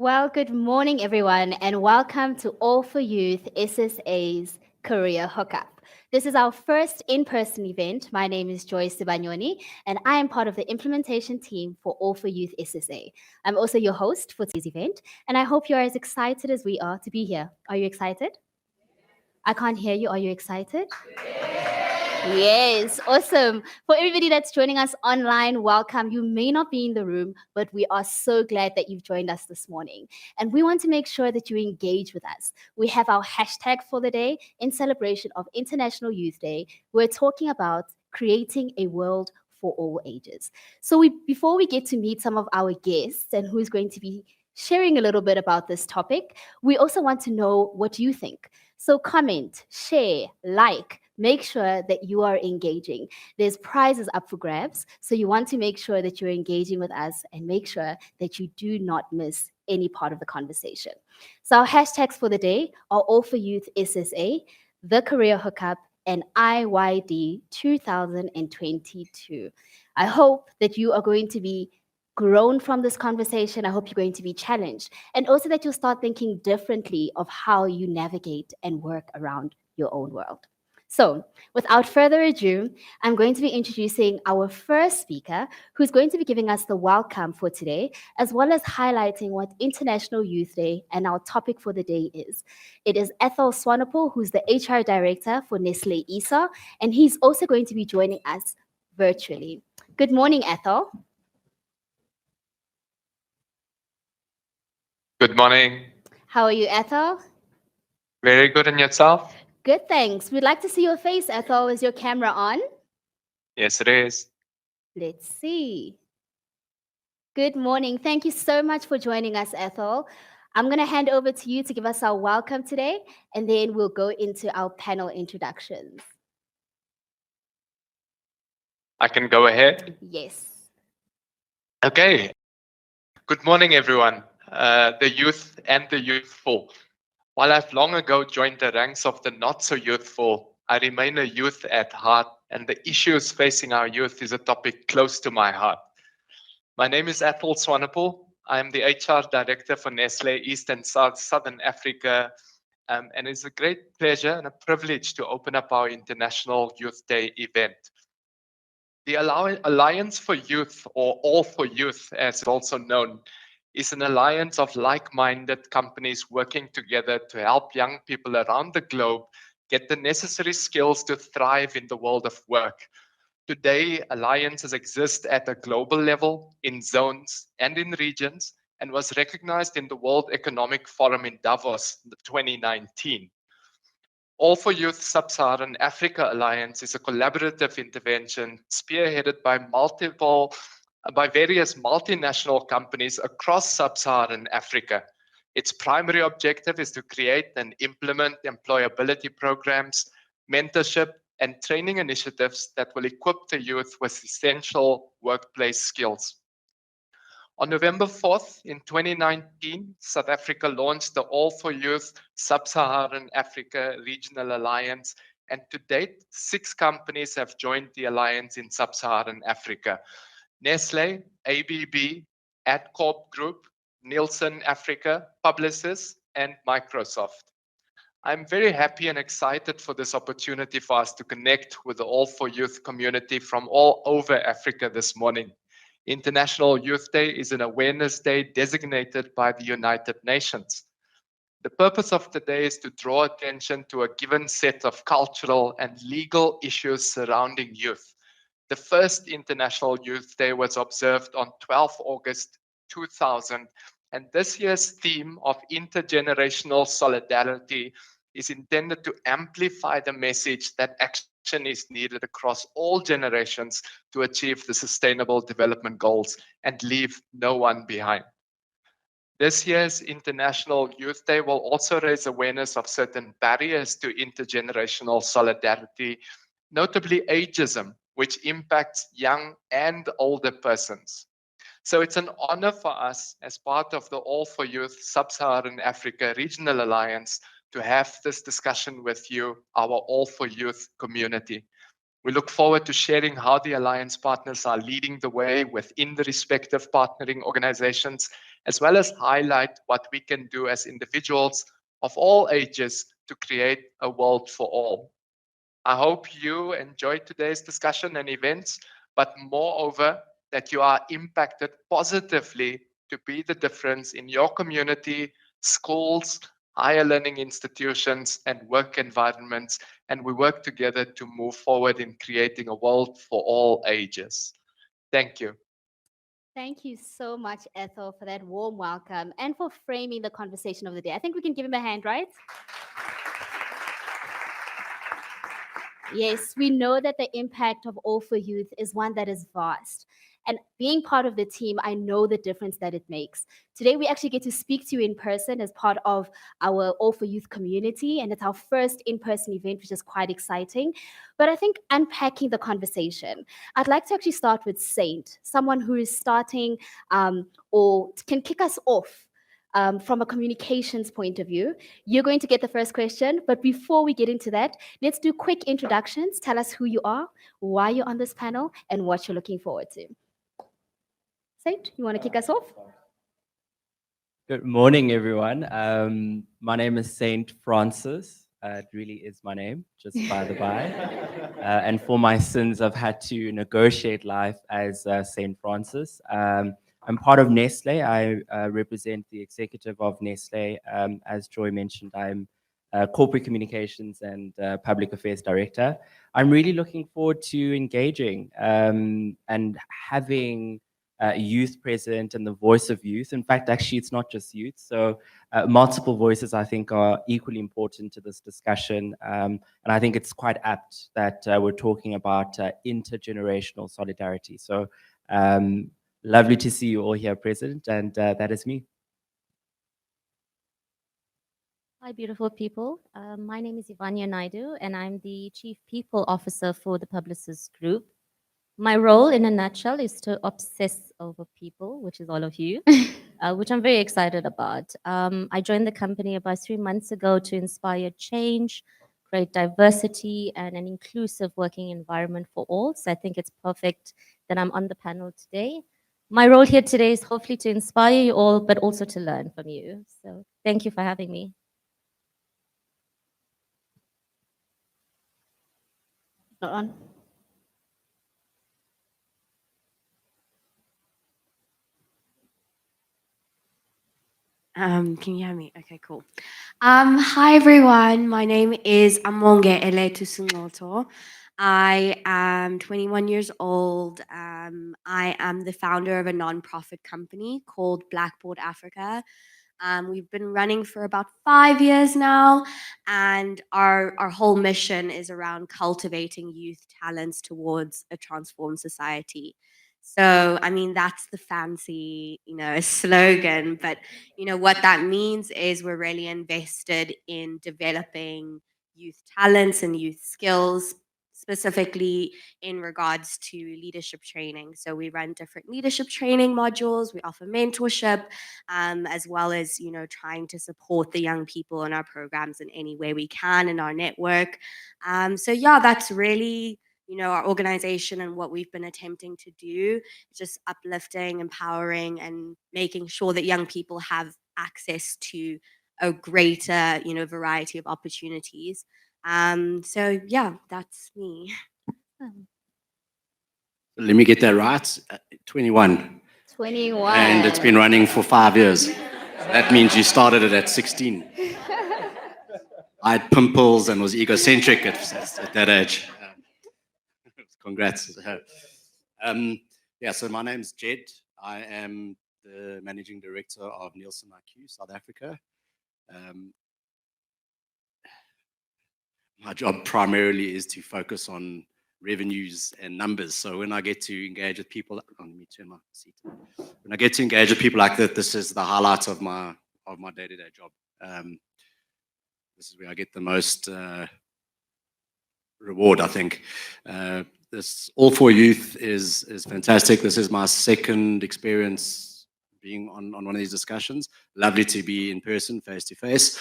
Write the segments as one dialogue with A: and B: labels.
A: Well, good morning, everyone, and welcome to All4Youth SSA's Career Hookup. This is our first in-person event. My name is Joyce Sibanyoni, and I am part of the implementation team for All4Youth SSA. I'm also your host for today's event, and I hope you're as excited as we are to be here. Are you excited? I can't hear you. Are you excited? Yes, awesome. For everybody that's joining us online, welcome. You may not be in the room, but we are so glad that you've joined us this morning. And we want to make sure that you engage with us. We have our hashtag for the day in celebration of International Youth Day. We're talking about creating a world for all ages. So before we get to meet some of our guests and who's going to be sharing a little bit about this topic, we also want to know what you think. So comment, share, like, make sure that you are engaging. There's prizes up for grabs, so you want to make sure that you're engaging with us and make sure that you do not miss any part of the conversation. So our hashtags for the day are All for Youth SSA, The Career Hookup, and IYD 2022. I hope that you are going to be grown from this conversation. I hope you're going to be challenged, and also that you'll start thinking differently of how you navigate and work around your own world. So, without further ado, I'm going to be introducing our first speaker, who's going to be giving us the welcome for today, as well as highlighting what International Youth Day and our topic for the day is. It is Ethel Swanepoel, who's the HR Director for Nestlé ISA, and he's also going to be joining us virtually. Good morning, Ethel.
B: Good morning.
A: How are you, Ethel?
B: Very good, and yourself?
A: Good, thanks. We'd like to see your face, Ethel. Is your camera on?
B: Yes, it is.
A: Let's see. Good morning. Thank you so much for joining us, Ethel. I'm going to hand over to you to give us our welcome today, and then we'll go into our panel introductions.
B: I can go ahead.
A: Yes.
B: Okay. Good morning, everyone. The youth and the youthful. While I've long ago joined the ranks of the not so youthful, I remain a youth at heart, and the issues facing our youth is a topic close to my heart. My name is Ethel Swanepoel. I am the HR Director for Nestlé East and Southern Africa, and it's a great pleasure and a privilege to open up our International Youth Day event. The Alliance for Youth, or All4Youth as it's also known, is an alliance of like-minded companies working together to help young people around the globe get the necessary skills to thrive in the world of work. Today, alliances exist at a global level, in zones and in regions, and was recognized in the World Economic Forum in Davos in 2019. All4Youth Sub-Saharan Africa Alliance is a collaborative intervention spearheaded by various multinational companies across Sub-Saharan Africa. Its primary objective is to create and implement employability programs, mentorship, and training initiatives that will equip the youth with essential workplace skills. On November 4th, in 2019, South Africa launched the All4Youth Sub-Saharan Africa Regional Alliance, and to date, 6 companies have joined the alliance in Sub-Saharan Africa. Nestlé, ABB, AdCorp Group, Nielsen Africa, Publicis, and Microsoft. I'm very happy and excited for this opportunity for us to connect with the All4Youth community from all over Africa this morning. International Youth Day is an awareness day designated by the United Nations. The purpose of the day is to draw attention to a given set of cultural and legal issues surrounding youth. The first International Youth Day was observed on 12 August 2000, and this year's theme of intergenerational solidarity is intended to amplify the message that action is needed across all generations to achieve the Sustainable Development Goals and leave no one behind. This year's International Youth Day will also raise awareness of certain barriers to intergenerational solidarity, notably ageism, which impacts young and older persons. So it's an honor for us as part of the All4Youth Sub-Saharan Africa Regional Alliance to have this discussion with you, our All4Youth community. We look forward to sharing how the Alliance partners are leading the way within the respective partnering organizations, as well as highlight what we can do as individuals of all ages to create a world for all. I hope you enjoyed today's discussion and events, but moreover, that you are impacted positively to be the difference in your community, schools, higher learning institutions, and work environments. And we work together to move forward in creating a world for all ages. Thank you.
A: Thank you so much, Ethel, for that warm welcome and for framing the conversation of the day. I think we can give him a hand, right? Yes, we know that the impact of All4Youth is one that is vast. And being part of the team, I know the difference that it makes. Today, we actually get to speak to you in person as part of our All4Youth community. And it's our first in person event, which is quite exciting. But I think unpacking the conversation, I'd like to actually start with Saint, someone who is starting or can kick us off from a communications point of view. You're going to get the first question, but before we get into that, let's do quick introductions. Tell us who you are, why you're on this panel, and what you're looking forward to. Saint, you want to kick us off?
C: Good morning, everyone. My name is Saint Francis. It really is my name, just by the by. And for my sins, I've had to negotiate life as Saint Francis. I'm part of Nestle. I represent the executive of Nestle. As Joy mentioned, I'm corporate communications and public affairs director. I'm really looking forward to engaging and having youth present and the voice of youth. In fact, actually, it's not just youth. So multiple voices, I think, are equally important to this discussion. And I think it's quite apt that we're talking about intergenerational solidarity. So lovely to see you all here present. And that is me.
D: Hi, beautiful people. My name is Ivania Naidu, and I'm the Chief People Officer for the Publicis Group. My role, in a nutshell, is to obsess over people, which is all of you, which I'm very excited about. I joined the company about 3 months ago to inspire change, create diversity, and an inclusive working environment for all. So I think it's perfect that I'm on the panel today. My role here today is hopefully to inspire you all, but also to learn from you. So thank you for having me.
A: Not on.
E: Can you hear me? Okay, cool. Hi everyone. My name is Amonge Eletu Sungoto. I am 21 years old. I am the founder of a nonprofit company called Blackboard Africa. We've been running for about 5 years now, and our whole mission is around cultivating youth talents towards a transformed society. So, I mean, that's the fancy, slogan, but what that means is we're really invested in developing youth talents and youth skills, specifically in regards to leadership training. So we run different leadership training modules, we offer mentorship, as well as trying to support the young people in our programs in any way we can in our network. So yeah, that's really our organization and what we've been attempting to do, just uplifting, empowering, and making sure that young people have access to a greater variety of opportunities. So yeah, that's me.
F: Let me get that right. 21.
A: 21.
F: And it's been running for 5 years. That means you started it at 16. I had pimples and was egocentric at that age. Congrats. Yeah, so my name's Jed. I am the managing director of Nielsen IQ South Africa. My job primarily is to focus on revenues and numbers. So when I get to engage with people, let me turn my seat. When I get to engage with people like that, this is the highlight of my day-to-day job. This is where I get the most reward, I think. This All4Youth is fantastic. This is my second experience being on one of these discussions. Lovely to be in person, face to face.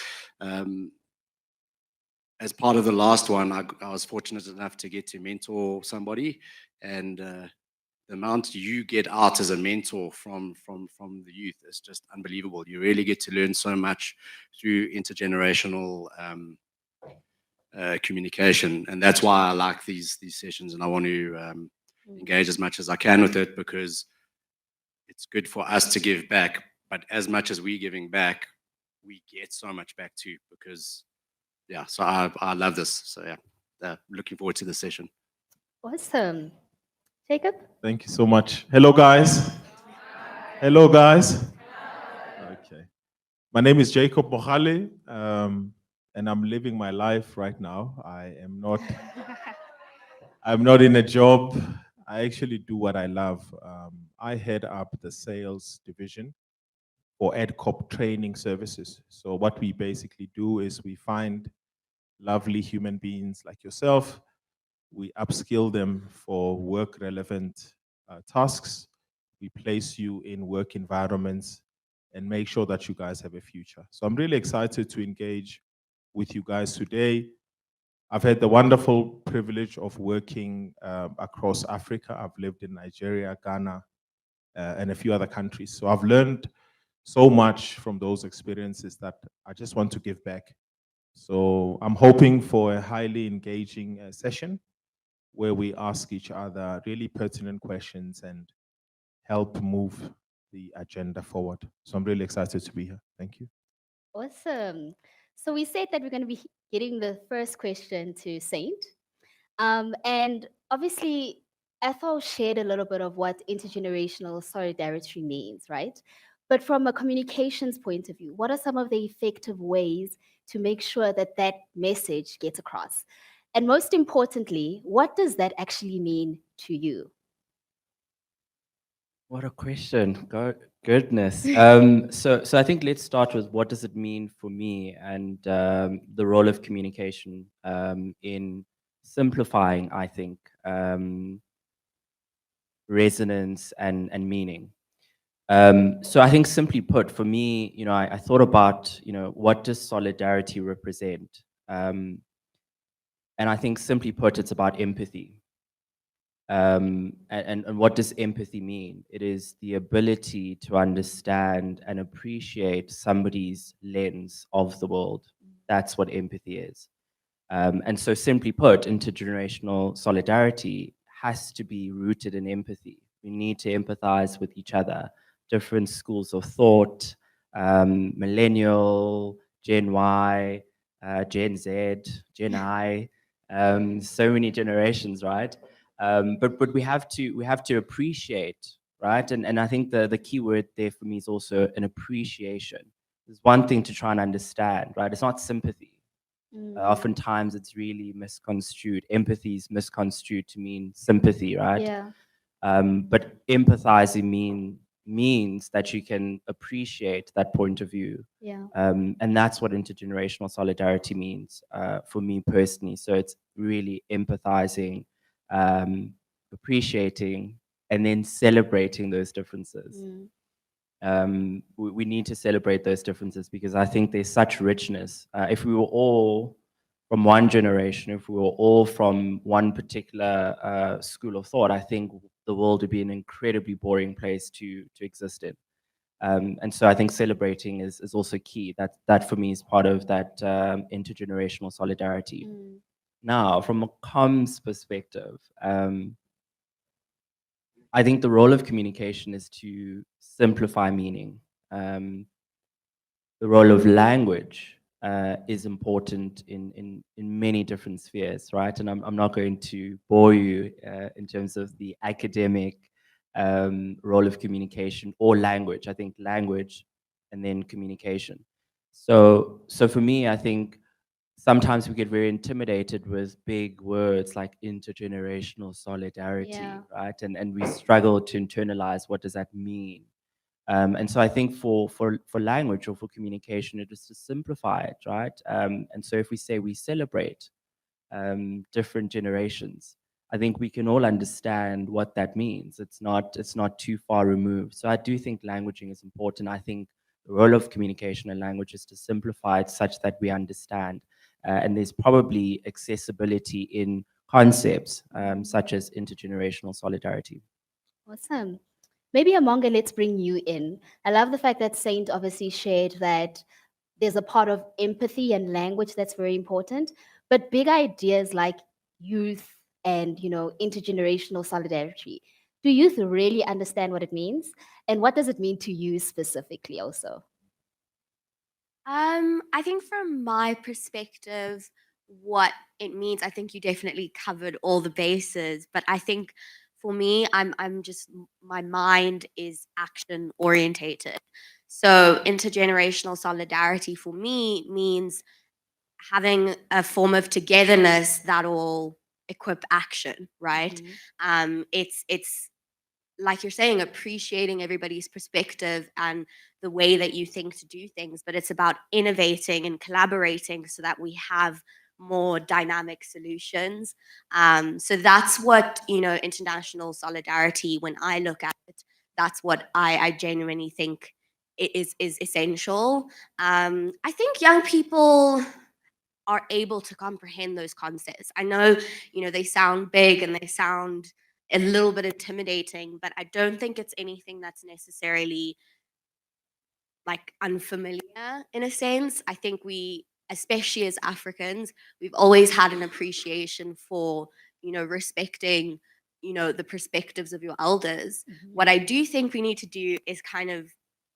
F: as part of the last one, I was fortunate enough to get to mentor somebody, and the amount you get out as a mentor from the youth is just unbelievable. You really get to learn so much through intergenerational communication, and that's why I like these sessions, and I want to engage as much as I can with it, because it's good for us to give back. But as much as we're giving back, we get so much back too, because yeah. So I love this. So yeah, looking forward to the session.
A: Awesome. Jacob?
G: Thank you so much. Hello, guys. Hello, guys. Okay. My name is Jacob Mohale, and I'm living my life right now. I'm not in a job. I actually do what I love. I head up the sales division for EdCop training services. So what we basically do is we find lovely human beings like yourself. We upskill them for work-relevant tasks. We place you in work environments and make sure that you guys have a future. So I'm really excited to engage with you guys today. I've had the wonderful privilege of working across Africa. I've lived in Nigeria, Ghana, and a few other countries. So I've learned so much from those experiences that I just want to give back. So I'm hoping for a highly engaging session where we ask each other really pertinent questions and help move the agenda forward. So I'm really excited to be here. Thank you.
A: Awesome. So we said that we're going to be getting the first question to Saint. And obviously, Ethel shared a little bit of what intergenerational solidarity means, right? But from a communications point of view, what are some of the effective ways to make sure that that message gets across? And most importantly, what does that actually mean to you?
C: What a question. Goodness. So I think let's start with what does it mean for me and the role of communication in simplifying, I think, resonance and meaning. So I think simply put, for me, I thought about, what does solidarity represent? And I think simply put, it's about empathy. And what does empathy mean? It is the ability to understand and appreciate somebody's lens of the world. That's what empathy is. And so simply put, intergenerational solidarity has to be rooted in empathy. We need to empathize with each other, different schools of thought, millennial, Gen Y, Gen Z, Gen I, so many generations, right? But we have to appreciate, right? And I think the key word there for me is also an appreciation. There's one thing to try and understand, right? It's not sympathy. Oftentimes it's really misconstrued. Empathy is misconstrued to mean sympathy, right?
A: Yeah.
C: But empathizing means that you can appreciate that point of view.
A: Yeah.
C: And that's what intergenerational solidarity means for me personally. So it's really empathizing, appreciating, and then celebrating those differences. We need to celebrate those differences because I think there's such richness. If we were all from one generation, if we were all from one particular school of thought, I think the world would be an incredibly boring place to exist in. And so I think celebrating is also key. That for me is part of that intergenerational solidarity. Now, from a comms perspective, I think the role of communication is to simplify meaning. The role of language is important in many different spheres, right? And I'm not going to bore you in terms of the academic role of communication or language. I think language and then communication. So for me, I think sometimes we get very intimidated with big words like intergenerational solidarity, right? And we struggle to internalize what does that mean. And so I think for language or for communication, it is to simplify it, right? And so if we say we celebrate different generations, I think we can all understand what that means. It's not too far removed. So I do think languaging is important. I think the role of communication and language is to simplify it such that we understand. and there's probably accessibility in concepts such as intergenerational solidarity.
A: Awesome. Maybe Amonga, let's bring you in. I love the fact that Saint obviously shared that there's a part of empathy and language that's very important, but big ideas like youth and intergenerational solidarity. Do youth really understand what it means? And what does it mean to you specifically also?
E: I think from my perspective, what it means, I think you definitely covered all the bases, but I think for me, I'm just my mind is action orientated. So intergenerational solidarity for me means having a form of togetherness that will equip action, right? It's like you're saying, appreciating everybody's perspective and the way that you think to do things, but it's about innovating and collaborating so that we have more dynamic solutions. So that's what, international solidarity, when I look at it, that's what I genuinely think is essential. I think young people are able to comprehend those concepts. I know, they sound big and they sound a little bit intimidating, but I don't think it's anything that's necessarily like unfamiliar in a sense. I think we, especially as Africans, we've always had an appreciation for, respecting, the perspectives of your elders. What I do think we need to do is kind of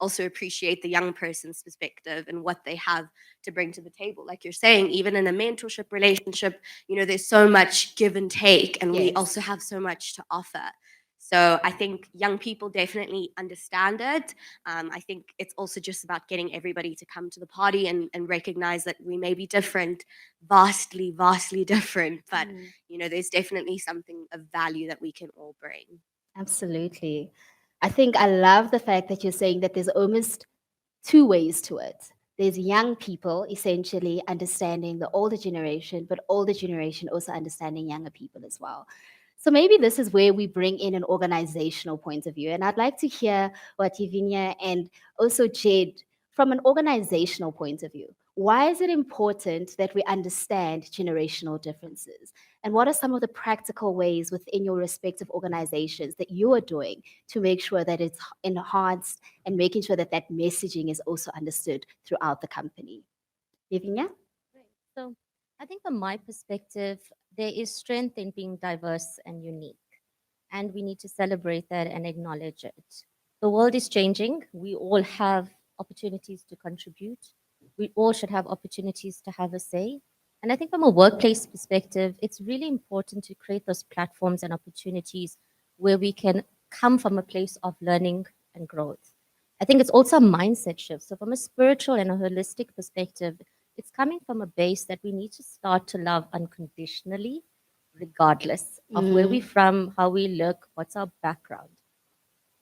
E: also appreciate the young person's perspective and what they have to bring to the table. Like you're saying, even in a mentorship relationship, there's so much give and take, and we also have so much to offer. So I think young people definitely understand it. I think it's also just about getting everybody to come to the party and recognize that we may be different, vastly, vastly different, but there's definitely something of value that we can all bring.
A: Absolutely. I think I love the fact that you're saying that there's almost two ways to it. There's young people essentially understanding the older generation, but older generation also understanding younger people as well. So maybe this is where we bring in an organizational point of view. And I'd like to hear what Yavinia and also Jed, from an organizational point of view, why is it important that we understand generational differences? And what are some of the practical ways within your respective organizations that you are doing to make sure that it's enhanced and making sure that that messaging is also understood throughout the company? Yavinia?
D: Right. So I think from my perspective, there is strength in being diverse and unique, and we need to celebrate that and acknowledge it. The world is changing. We all have opportunities to contribute. We all should have opportunities to have a say. And I think from a workplace perspective, it's really important to create those platforms and opportunities where we can come from a place of learning and growth. I think it's also a mindset shift. So from a spiritual and a holistic perspective, it's coming from a base that we need to start to love unconditionally, regardless of where we're from, how we look, what's our background.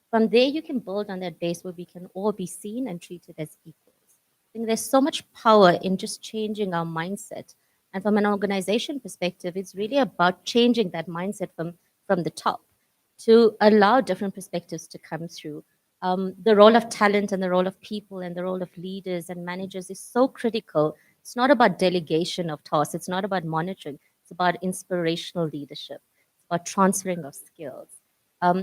D: From there, you can build on that base where we can all be seen and treated as equals. I think there's so much power in just changing our mindset. And from an organization perspective, it's really about changing that mindset from the top to allow different perspectives to come through. The role of talent and the role of people and the role of leaders and managers is so critical. It's not about delegation of tasks. It's not about monitoring. It's about inspirational leadership. It's about transferring of skills.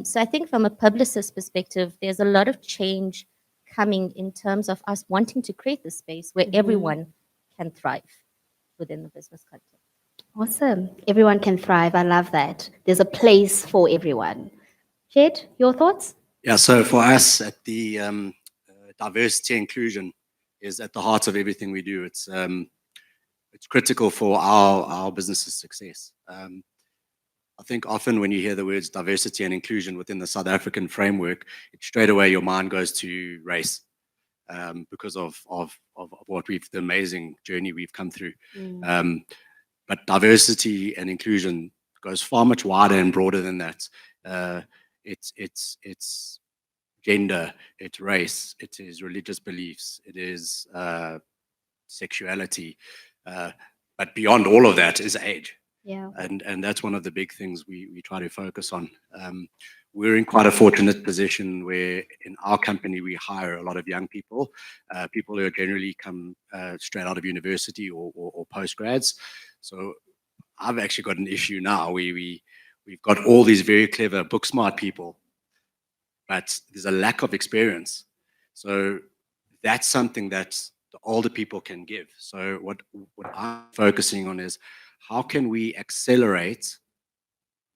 D: So I think from a publicist perspective, there's a lot of change coming in terms of us wanting to create the space where everyone can thrive within the business context.
A: Awesome. Everyone can thrive. I love that. There's a place for everyone. Jed, your thoughts?
F: Yeah, so for us at the diversity inclusion is at the heart of everything we do. It's critical for our business's success. I think often when you hear the words diversity and inclusion within the South African framework, straight away your mind goes to race because of what the amazing journey we've come through. But diversity and inclusion goes far much wider and broader than that. It's gender, it's race, it is religious beliefs, it is sexuality, but beyond all of that is age.
A: Yeah.
F: And that's one of the big things we try to focus on. we're in quite a fortunate position where in our company we hire a lot of young people, people who generally come straight out of university or postgrads. So I've actually got an issue now. We've got all these very clever, book smart people, but there's a lack of experience. So that's something that the older people can give. So what I'm focusing on is how can we accelerate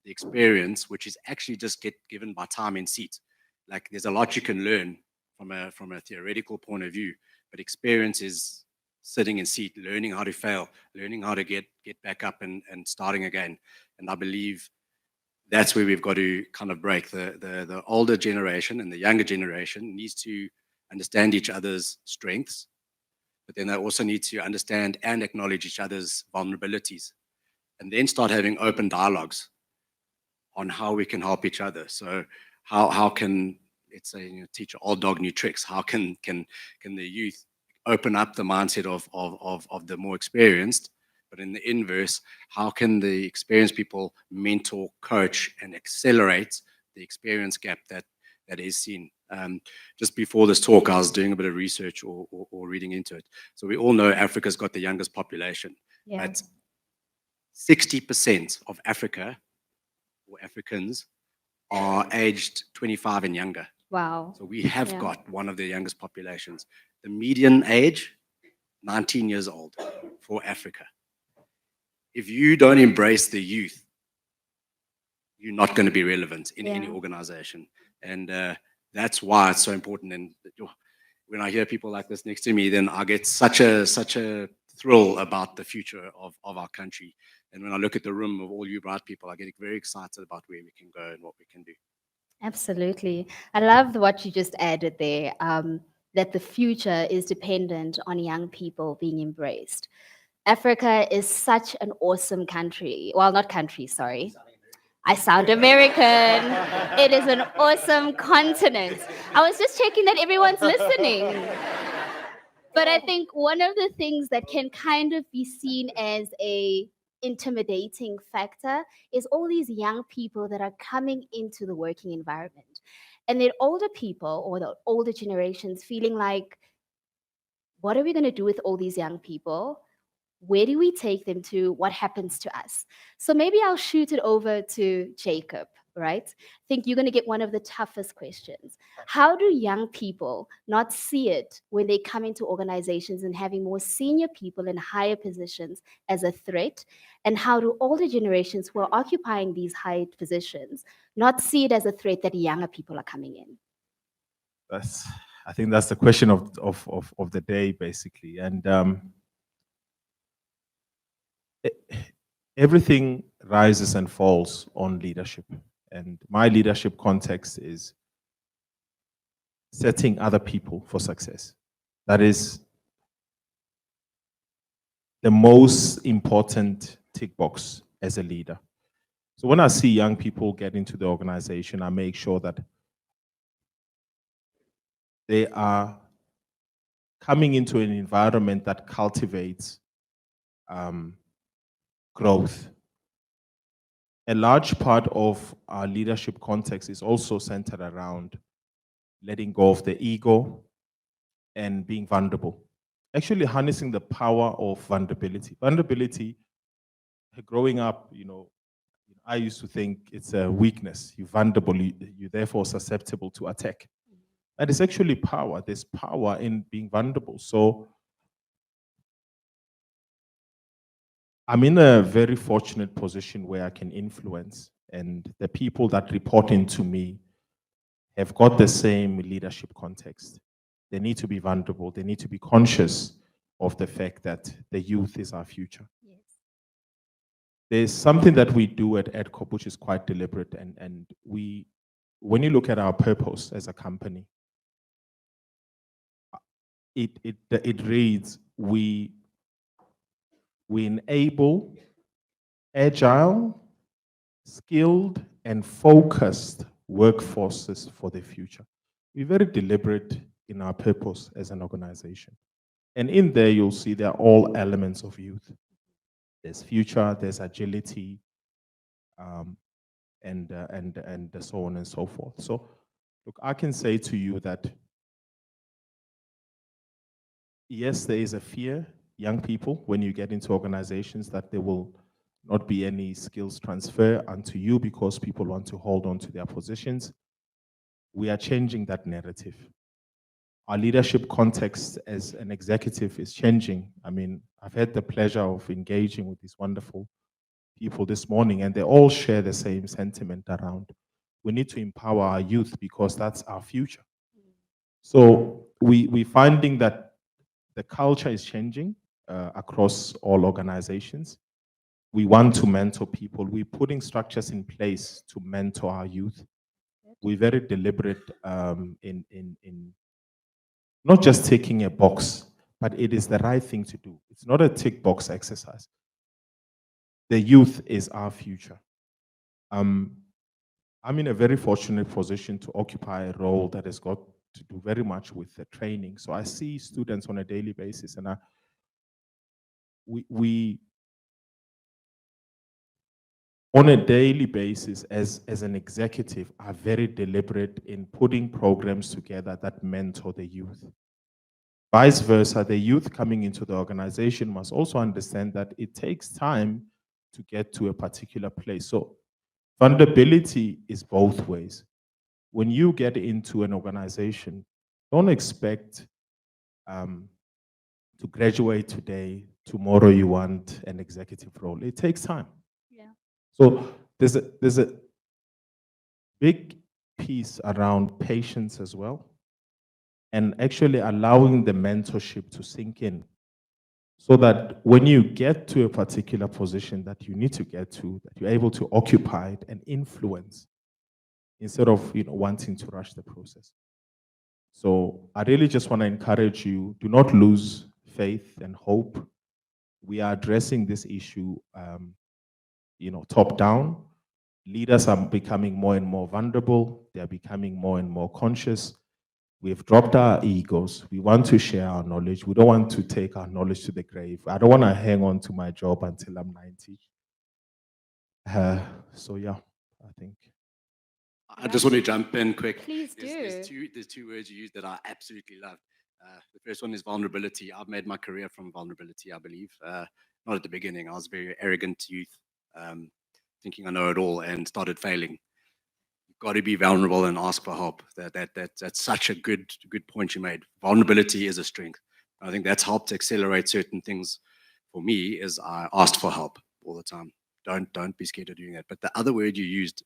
F: the experience, which is actually just given by time in seat. Like there's a lot you can learn from a theoretical point of view, but experience is sitting in seat, learning how to fail, learning how to get back up and starting again. And I believe that's where we've got to kind of break. The older generation and the younger generation needs to understand each other's strengths, but then they also need to understand and acknowledge each other's vulnerabilities, and then start having open dialogues on how we can help each other. So how can, let's say, teach an old dog new tricks? How can the youth open up the mindset of the more experienced? But in the inverse, how can the experienced people mentor, coach, and accelerate the experience gap that is seen? Just before this talk, I was doing a bit of research or reading into it. So we all know Africa's got the youngest population, but 60% of Africa or Africans are aged 25 and younger.
A: Wow.
F: So we have got one of the youngest populations. The median age, 19 years old for Africa. If you don't embrace the youth, you're not going to be relevant in any organization. And that's why it's so important. And when I hear people like this next to me, then I get such a thrill about the future of our country. And when I look at the room of all you bright people, I get very excited about where we can go and what we can do.
A: Absolutely. I love what you just added there, that the future is dependent on young people being embraced. Africa is such an awesome country. Well, not country, sorry. I sound American. It is an awesome continent. I was just checking that everyone's listening. But I think one of the things that can kind of be seen as a intimidating factor is all these young people that are coming into the working environment. And then older people or the older generations feeling like, what are we going to do with all these young people? Where do we take them to? What happens to us? So maybe I'll shoot it over to Jacob, right? I think you're going to get one of the toughest questions. How do young people not see it when they come into organizations and having more senior people in higher positions as a threat? And how do older generations who are occupying these high positions not see it as a threat that younger people are coming in?
G: I think that's the question of the day, basically. And everything rises and falls on leadership. And my leadership context is setting other people for success. That is the most important tick box as a leader. So when I see young people get into the organization, I make sure that they are coming into an environment that cultivates growth. A large part of our leadership context is also centered around letting go of the ego and being vulnerable. Actually harnessing the power of vulnerability. Vulnerability, growing up, I used to think it's a weakness. You're vulnerable, you're therefore susceptible to attack. But it's actually power. There's power in being vulnerable. So I'm in a very fortunate position where I can influence, and the people that report into me have got the same leadership context. They need to be vulnerable. They need to be conscious of the fact that the youth is our future.
A: Yes.
G: There's something that we do at EdCorp which is quite deliberate, and when you look at our purpose as a company, it reads, we enable agile, skilled, and focused workforces for the future. We're very deliberate in our purpose as an organization. And in there, you'll see there are all elements of youth. There's future, there's agility, and so on and so forth. So, look, I can say to you that yes, there is a fear, young people, when you get into organizations, that there will not be any skills transfer unto you because people want to hold on to their positions. We are changing that narrative. Our leadership context as an executive is changing. I mean, I've had the pleasure of engaging with these wonderful people this morning, and they all share the same sentiment around we need to empower our youth because that's our future. So we're finding that the culture is changing across all organizations. We want to mentor people. We're putting structures in place to mentor our youth. We're very deliberate in not just ticking a box, but it is the right thing to do. It's not a tick box exercise. The youth is our future. I'm in a very fortunate position to occupy a role that has got to do very much with the training. So I see students on a daily basis, and we on a daily basis as an executive are very deliberate in putting programs together that mentor the youth. Vice versa, the youth coming into the organization must also understand that it takes time to get to a particular place. So vulnerability is both ways. When you get into an organization, don't expect to graduate today, tomorrow you want an executive role. It takes time.
A: Yeah.
G: So there's a big piece around patience as well, and actually allowing the mentorship to sink in, so that when you get to a particular position that you need to get to, that you're able to occupy it and influence instead of wanting to rush the process. So I really just want to encourage you, do not lose faith and hope. We are addressing this issue top down. Leaders are becoming more and more vulnerable. They are becoming more and more conscious. We've dropped our egos. We want to share our knowledge. We don't want to take our knowledge to the grave. I don't want to hang on to my job until I'm 90. So yeah, I think.
F: I just want to jump in quick.
A: Please do.
F: There's two words you used that I absolutely love. The first one is vulnerability. I've made my career from vulnerability, I believe. Not at the beginning. I was a very arrogant youth, thinking I know it all, and started failing. You've got to be vulnerable and ask for help. That's such a good point you made. Vulnerability is a strength. I think that's helped accelerate certain things for me. Is I asked for help all the time. Don't be scared of doing that. But the other word you used,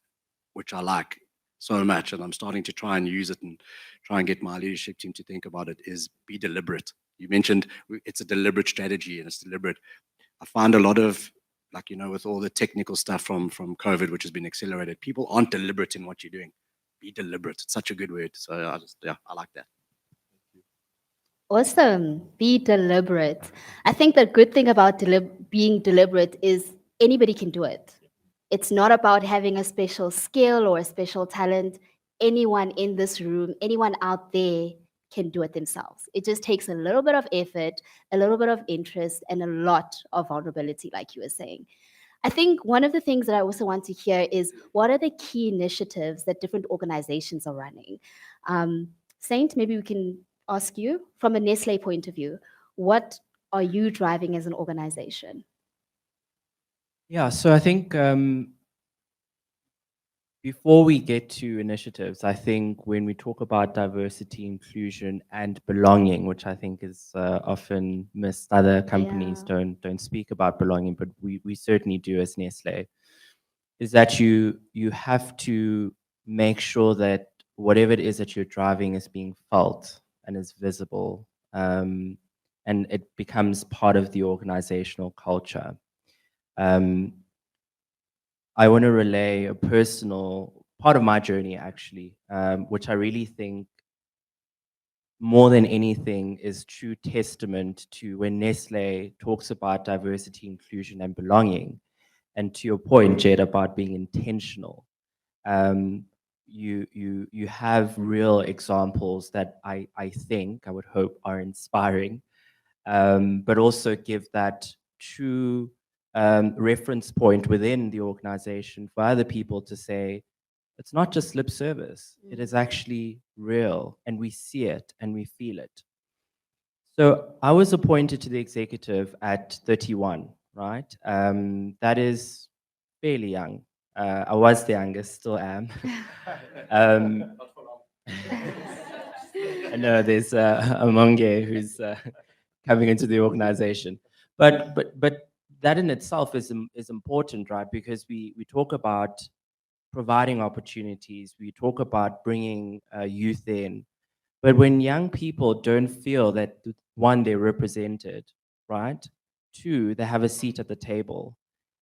F: which I like so much, and I'm starting to try and use it and try and get my leadership team to think about it, is be deliberate. You mentioned it's a deliberate strategy and it's deliberate. I find a lot of, like, with all the technical stuff from COVID, which has been accelerated, people aren't deliberate in what you're doing. Be deliberate. It's such a good word. So I like that.
A: Awesome. Be deliberate. I think the good thing about being deliberate is anybody can do it. It's not about having a special skill or a special talent. Anyone in this room, anyone out there can do it themselves. It just takes a little bit of effort, a little bit of interest, and a lot of vulnerability, like you were saying. I think one of the things that I also want to hear is what are the key initiatives that different organizations are running? Saint, maybe we can ask you from a Nestle point of view, what are you driving as an organization?
C: Yeah, so I think before we get to initiatives, I think when we talk about diversity, inclusion, and belonging, which I think is often missed, other companies don't speak about belonging, but we certainly do as Nestle, is that you have to make sure that whatever it is that you're driving is being felt and is visible, and it becomes part of the organizational culture. I want to relay a personal part of my journey, actually, which I really think more than anything is true testament to when Nestle talks about diversity, inclusion, and belonging. And to your point, Jed, about being intentional, you have real examples that I think, I would hope, are inspiring, but also give that true reference point within the organization for other people to say, it's not just lip service, it is actually real, and we see it and we feel it. So I was appointed to the executive at 31, right? That is fairly young. I was the youngest, still am. I know there's a Monge who's coming into the organization, but that in itself is important, right? Because we talk about providing opportunities, we talk about bringing youth in, but when young people don't feel that, one, they're represented, right? Two, they have a seat at the table.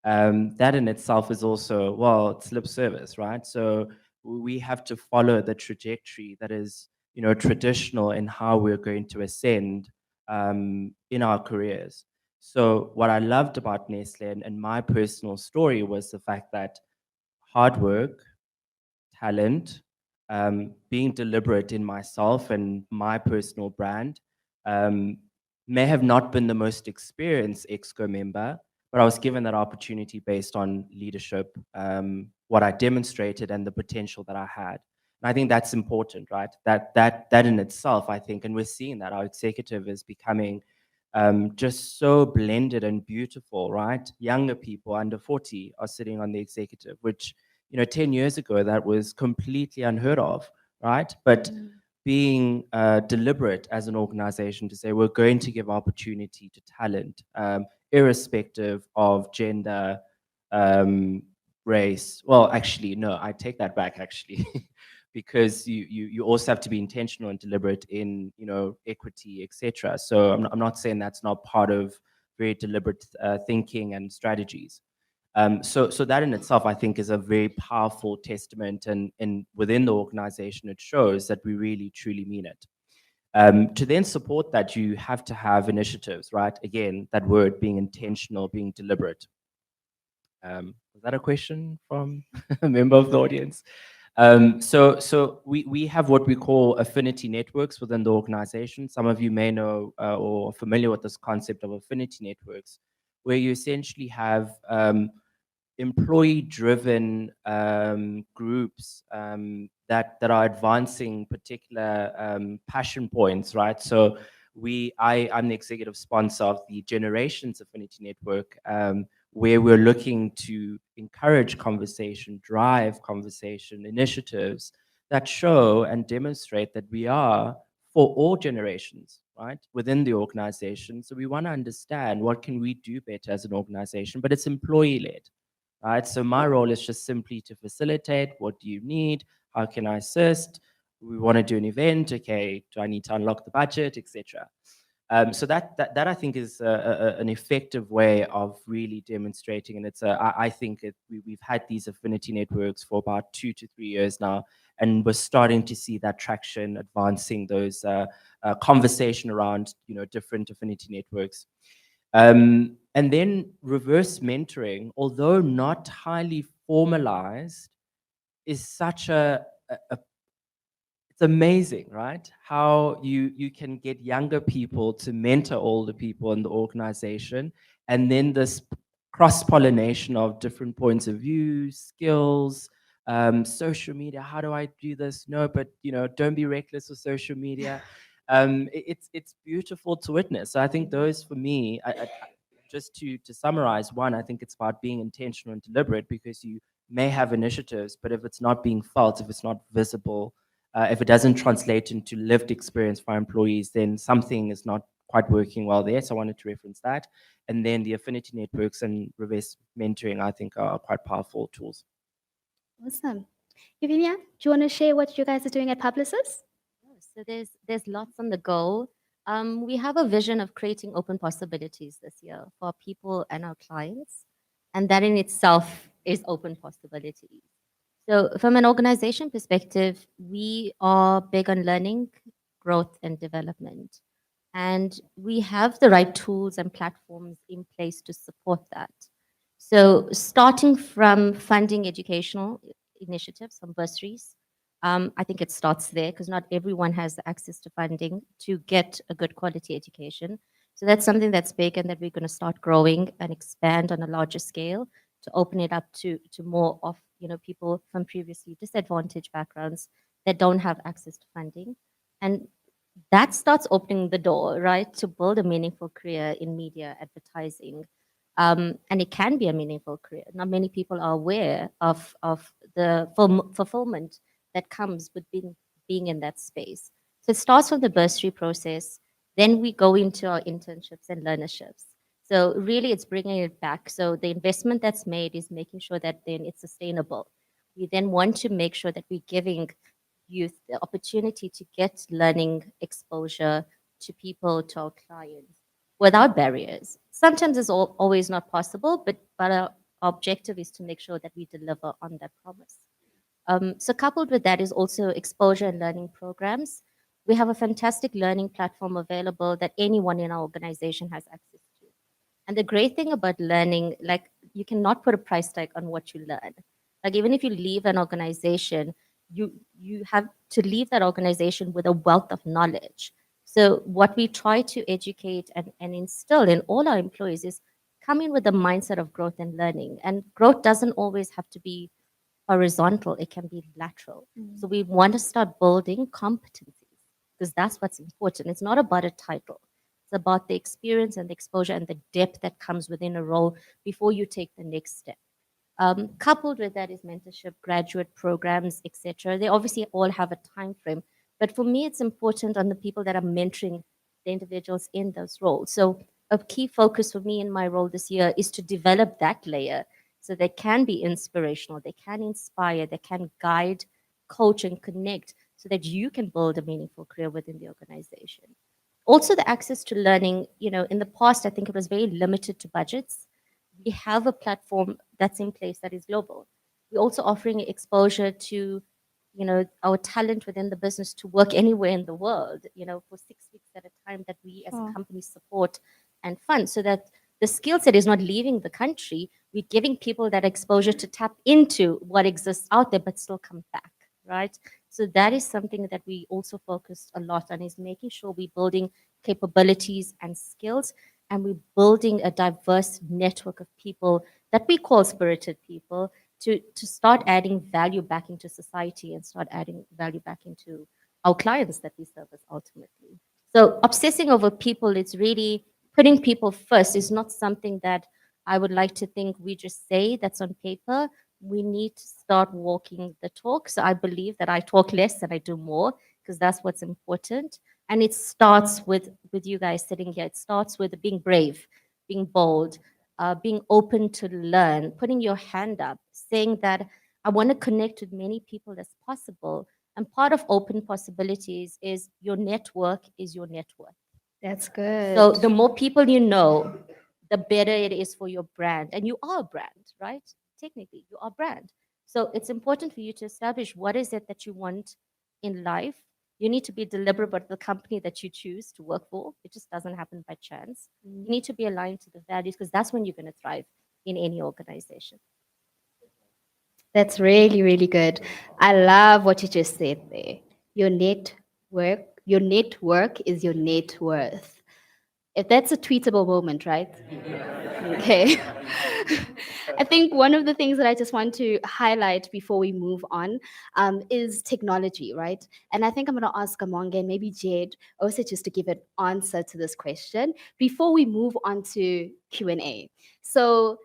C: That in itself is also, well, it's lip service, right? So we have to follow the trajectory that is, traditional in how we're going to ascend in our careers. So what I loved about Nestle and my personal story was the fact that hard work, talent, being deliberate in myself and my personal brand. May have not been the most experienced EXCO member, but I was given that opportunity based on leadership, what I demonstrated, and the potential that I had. And I think that's important, right? That in itself, I think, and we're seeing that our executive is becoming just so blended and beautiful, right? Younger people under 40 are sitting on the executive, which 10 years ago, that was completely unheard of, right? But being deliberate as an organization to say we're going to give opportunity to talent, irrespective of gender, race. Well, actually, no, I take that back, actually. Because you also have to be intentional and deliberate in equity, etc. So I'm not saying that's not part of very deliberate thinking and strategies. So that in itself, I think, is a very powerful testament, and within the organization, it shows that we really truly mean it. To then support that, you have to have initiatives, right? Again, that word being intentional, being deliberate. Was that a question from a member of the audience? So we have what we call affinity networks within the organization. Some of you may know or are familiar with this concept of affinity networks, where you essentially have employee-driven groups that are advancing particular passion points, right? So I'm the executive sponsor of the Generations Affinity Network, where we're looking to encourage conversation, drive conversation, initiatives that show and demonstrate that we are for all generations, right, within the organization. So we want to understand what can we do better as an organization, but it's employee-led, right? So my role is just simply to facilitate. What do you need? How can I assist? We want to do an event. Okay, do I need to unlock the budget, etc. So that I think is an effective way of really demonstrating, and I think we've had these affinity networks for about 2 to 3 years now, and we're starting to see that traction, advancing those conversation around different affinity networks. And then reverse mentoring, although not highly formalized, is such it's amazing, right? How you can get younger people to mentor older people in the organization, and then this cross-pollination of different points of view, skills, social media. How do I do this? No, but don't be reckless with social media. It's beautiful to witness. So I think those, for me, just to summarize, one, I think it's about being intentional and deliberate, because you may have initiatives, but if it's not being felt, if it's not visible, if it doesn't translate into lived experience for our employees, then something is not quite working well there. So I wanted to reference that. And then the affinity networks and reverse mentoring, I think, are quite powerful tools.
A: Awesome. Lavinia, do you want to share what you guys are doing at Publicis?
D: So there's lots on the go. We have a vision of creating open possibilities this year for our people and our clients, and that in itself is open possibilities. So from an organization perspective, we are big on learning, growth, and development. And we have the right tools and platforms in place to support that. So starting from funding educational initiatives on bursaries, I think it starts there because not everyone has access to funding to get a good quality education. So that's something that's big and that we're going to start growing and expand on a larger scale to open it up to more of people from previously disadvantaged backgrounds that don't have access to funding. And that starts opening the door, right, to build a meaningful career in media advertising. And it can be a meaningful career. Not many people are aware of the fulfillment that comes with being in that space. So it starts from the bursary process. Then we go into our internships and learnerships. So really, it's bringing it back. So the investment that's made is making sure that then it's sustainable. We then want to make sure that we're giving youth the opportunity to get learning exposure to people, to our clients, without barriers. Sometimes it's always not possible, but our objective is to make sure that we deliver on that promise. So coupled with that is also exposure and learning programs. We have a fantastic learning platform available that anyone in our organization has access to. And the great thing about learning, like you cannot put a price tag on what you learn. Like even if you leave an organization, you have to leave that organization with a wealth of knowledge. So what we try to educate and instill in all our employees is come in with a mindset of growth and learning. And growth doesn't always have to be horizontal, it can be lateral. So we want to start building competencies because that's what's important. It's not about a title. It's about the experience and the exposure and the depth that comes within a role before you take the next step. Coupled with that is mentorship, graduate programs, etc. They obviously all have a time frame, but for me, it's important on the people that are mentoring the individuals in those roles. So a key focus for me in my role this year is to develop that layer so they can be inspirational, they can inspire, they can guide, coach, and connect so that you can build a meaningful career within the organization. Also, the access to learning, in the past, I think it was very limited to budgets. We have a platform that's in place that is global. We're also offering exposure to, our talent within the business to work anywhere in the world, for 6 weeks at a time that we as a company support and fund so that the skill set is not leaving the country. We're giving people that exposure to tap into what exists out there, but still come back, right? So that is something that we also focused a lot on is making sure we're building capabilities and skills and we're building a diverse network of people that we call spirited people to start adding value back into society and start adding value back into our clients that we service ultimately. So obsessing over people, it's really putting people first is not something that I would like to think we just say that's on paper. We need to start walking the talk. So I believe that I talk less and I do more because that's what's important. And it starts with you guys sitting here. It starts with being brave, being bold, being open to learn, putting your hand up, saying that I want to connect with many people as possible. And part of open possibilities is your network is your network.
A: That's good.
D: So the more people you know, the better it is for your brand. And you are a brand, right? Technically, you are a brand. So it's important for you to establish what is it that you want in life. You need to be deliberate about the company that you choose to work for. It just doesn't happen by chance. You need to be aligned to the values because that's when you're going to thrive in any organization.
A: That's really, really good. I love what you just said there. Your network is your net worth. If that's a tweetable moment, right? Okay. I think one of the things that I just want to highlight before we move on is technology, right? And I think I'm going to ask Amonge and maybe Jed also just to give an answer to this question before we move on to Q&A. So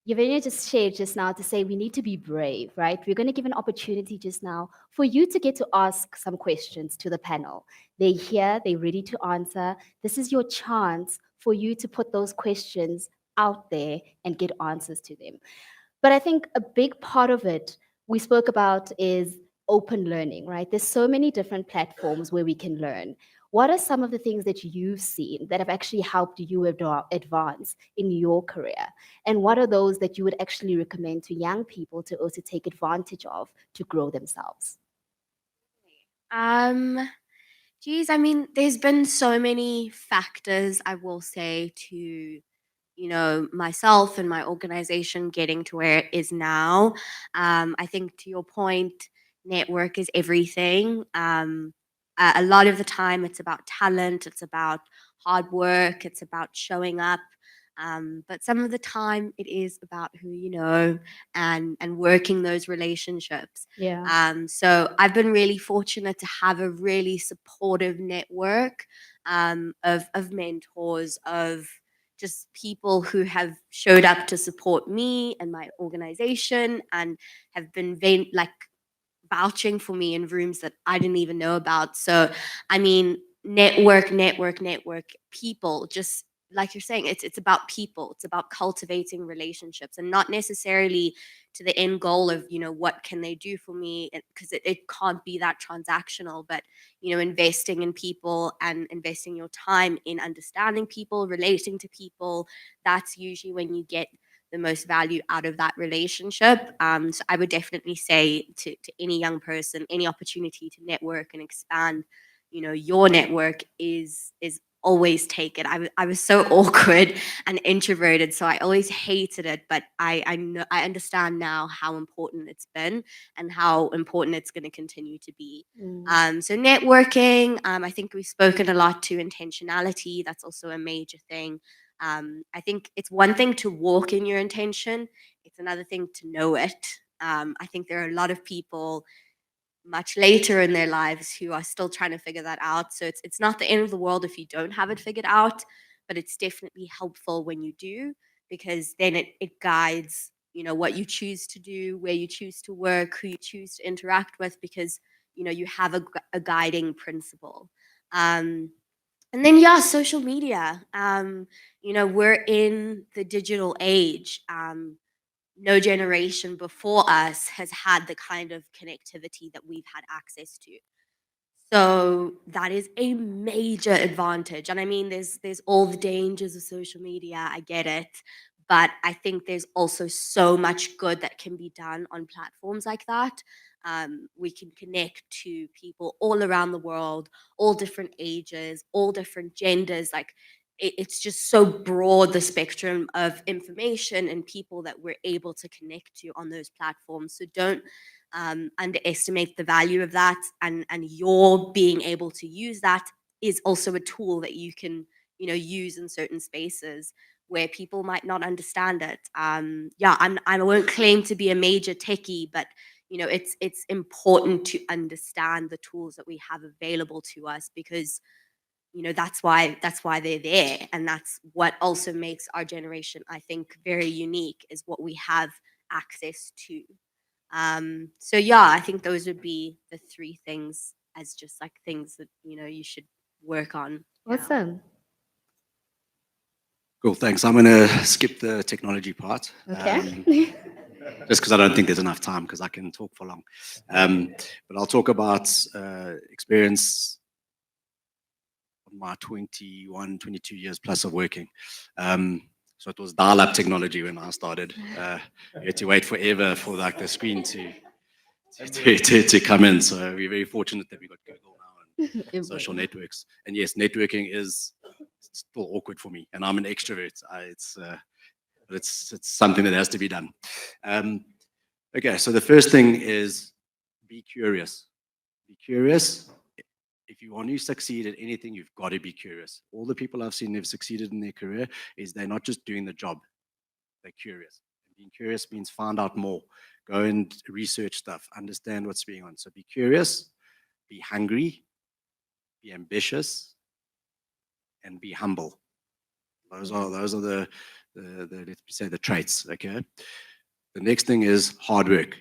A: Yvonne just shared just now to say we need to be brave, right? We're going to give an opportunity just now for you to get to ask some questions to the panel. They're here, they're ready to answer. This is your chance for you to put those questions out there and get answers to them. But I think a big part of it we spoke about is open learning, right? There's so many different platforms where we can learn. What are some of the things that you've seen that have actually helped you advance in your career? And what are those that you would actually recommend to young people to also take advantage of to grow themselves?
E: Geez, I mean, there's been so many factors, I will say, to myself and my organization getting to where it is now. I think to your point, network is everything. A lot of the time, it's about talent, it's about hard work, it's about showing up. But some of the time, it is about who you know and working those relationships.
A: Yeah.
E: So I've been really fortunate to have a really supportive network of mentors, of just people who have showed up to support me and my organization and have been vouching for me in rooms that I didn't even know about. So, I mean, network, people, just like you're saying, it's about people. It's about cultivating relationships and not necessarily to the end goal of, what can they do for me? Because it can't be that transactional, but, investing in people and investing your time in understanding people, relating to people, that's usually when you get the most value out of that relationship. So I would definitely say to any young person, any opportunity to network and expand, your network is always take it. I was so awkward and introverted, so I always hated it. But I know I understand now how important it's been and how important it's going to continue to be. So networking, I think we've spoken a lot to intentionality. That's also a major thing. I think it's one thing to walk in your intention, it's another thing to know it. I think there are a lot of people much later in their lives who are still trying to figure that out. So it's not the end of the world if you don't have it figured out, but it's definitely helpful when you do, because then it guides, what you choose to do, where you choose to work, who you choose to interact with, because you have a guiding principle. And then, yeah, social media. We're in the digital age. No generation before us has had the kind of connectivity that we've had access to. So that is a major advantage. And I mean, there's all the dangers of social media. I get it. But I think there's also so much good that can be done on platforms like that. We can connect to people all around the world, all different ages, all different genders. Like it's just so broad, the spectrum of information and people that we're able to connect to on those platforms. So don't underestimate the value of that, and your being able to use that is also a tool that you can use in certain spaces where people might not understand it. Yeah, I won't claim to be a major techie, but it's important to understand the tools that we have available to us, because that's why they're there, and that's what also makes our generation, I think, very unique, is what we have access to. So yeah, I think those would be the three things, as just like things that you should work on. Yeah.
A: Awesome.
F: Cool, thanks. I'm going to skip the technology part.
A: Okay.
F: Just because I don't think there's enough time, because I can talk for long. But I'll talk about experience of my 21, 22 years plus of working. So it was dial-up technology when I started. You had to wait forever for like the screen to come in. So we're very fortunate that we got Google now and social networks. And yes, networking is still awkward for me, and I'm an extrovert. It's something that has to be done. Okay, so the first thing is be curious. Be curious. If you want to succeed at anything, you've got to be curious. All the people I've seen who've succeeded in their career is they're not just doing the job, they're curious. And being curious means find out more, go and research stuff, understand what's going on. So be curious, be hungry, be ambitious, and be humble. Those are the let's say the traits. Okay. The next thing is hard work.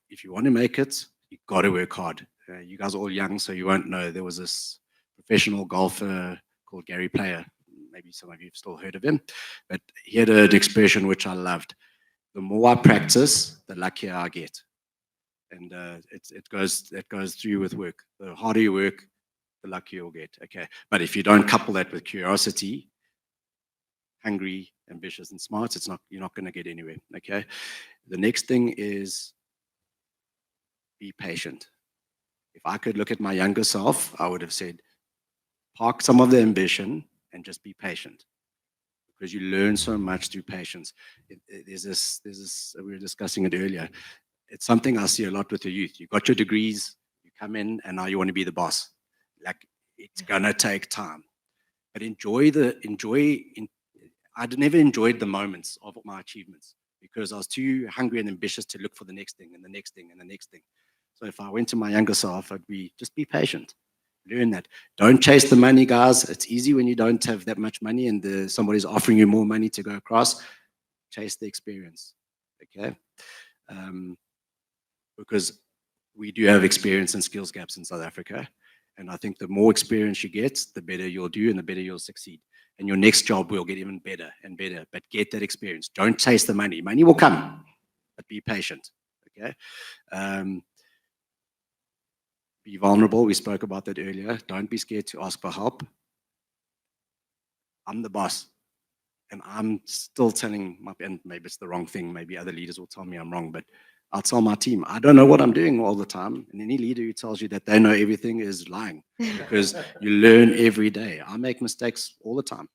F: If you want to make it, you got to work hard. You guys are all young, so you won't know. There was this professional golfer called Gary Player. Maybe some of you have still heard of him, but he had an expression which I loved: "The more I practice, the luckier I get." And it goes through with work. The harder you work, the luckier you'll get. Okay, but if you don't couple that with curiosity, hungry, ambitious, and smart, you're not going to get anywhere. Okay. The next thing is be patient. If I could look at my younger self, I would have said, park some of the ambition and just be patient, because you learn so much through patience. There's this, we were discussing it earlier. It's something I see a lot with the youth. You got your degrees, you come in, and now you want to be the boss. Like, it's gonna take time, but I'd never enjoyed the moments of my achievements because I was too hungry and ambitious to look for the next thing and the next thing and the next thing. So if I went to my younger self, I'd be just be patient, learn that. Don't chase the money, guys. It's easy when you don't have that much money and somebody's offering you more money to go across. Chase the experience, okay? Because we do have experience and skills gaps in South Africa. And I think the more experience you get, the better you'll do and the better you'll succeed. And your next job will get even better and better, but get that experience. Don't chase the money. Money will come, but be patient, okay? Be vulnerable. We spoke about that earlier. Don't be scared to ask for help. I'm the boss. And I'm still telling and maybe it's the wrong thing. Maybe other leaders will tell me I'm wrong, but I'll tell my team, I don't know what I'm doing all the time. And any leader who tells you that they know everything is lying because you learn every day. I make mistakes all the time.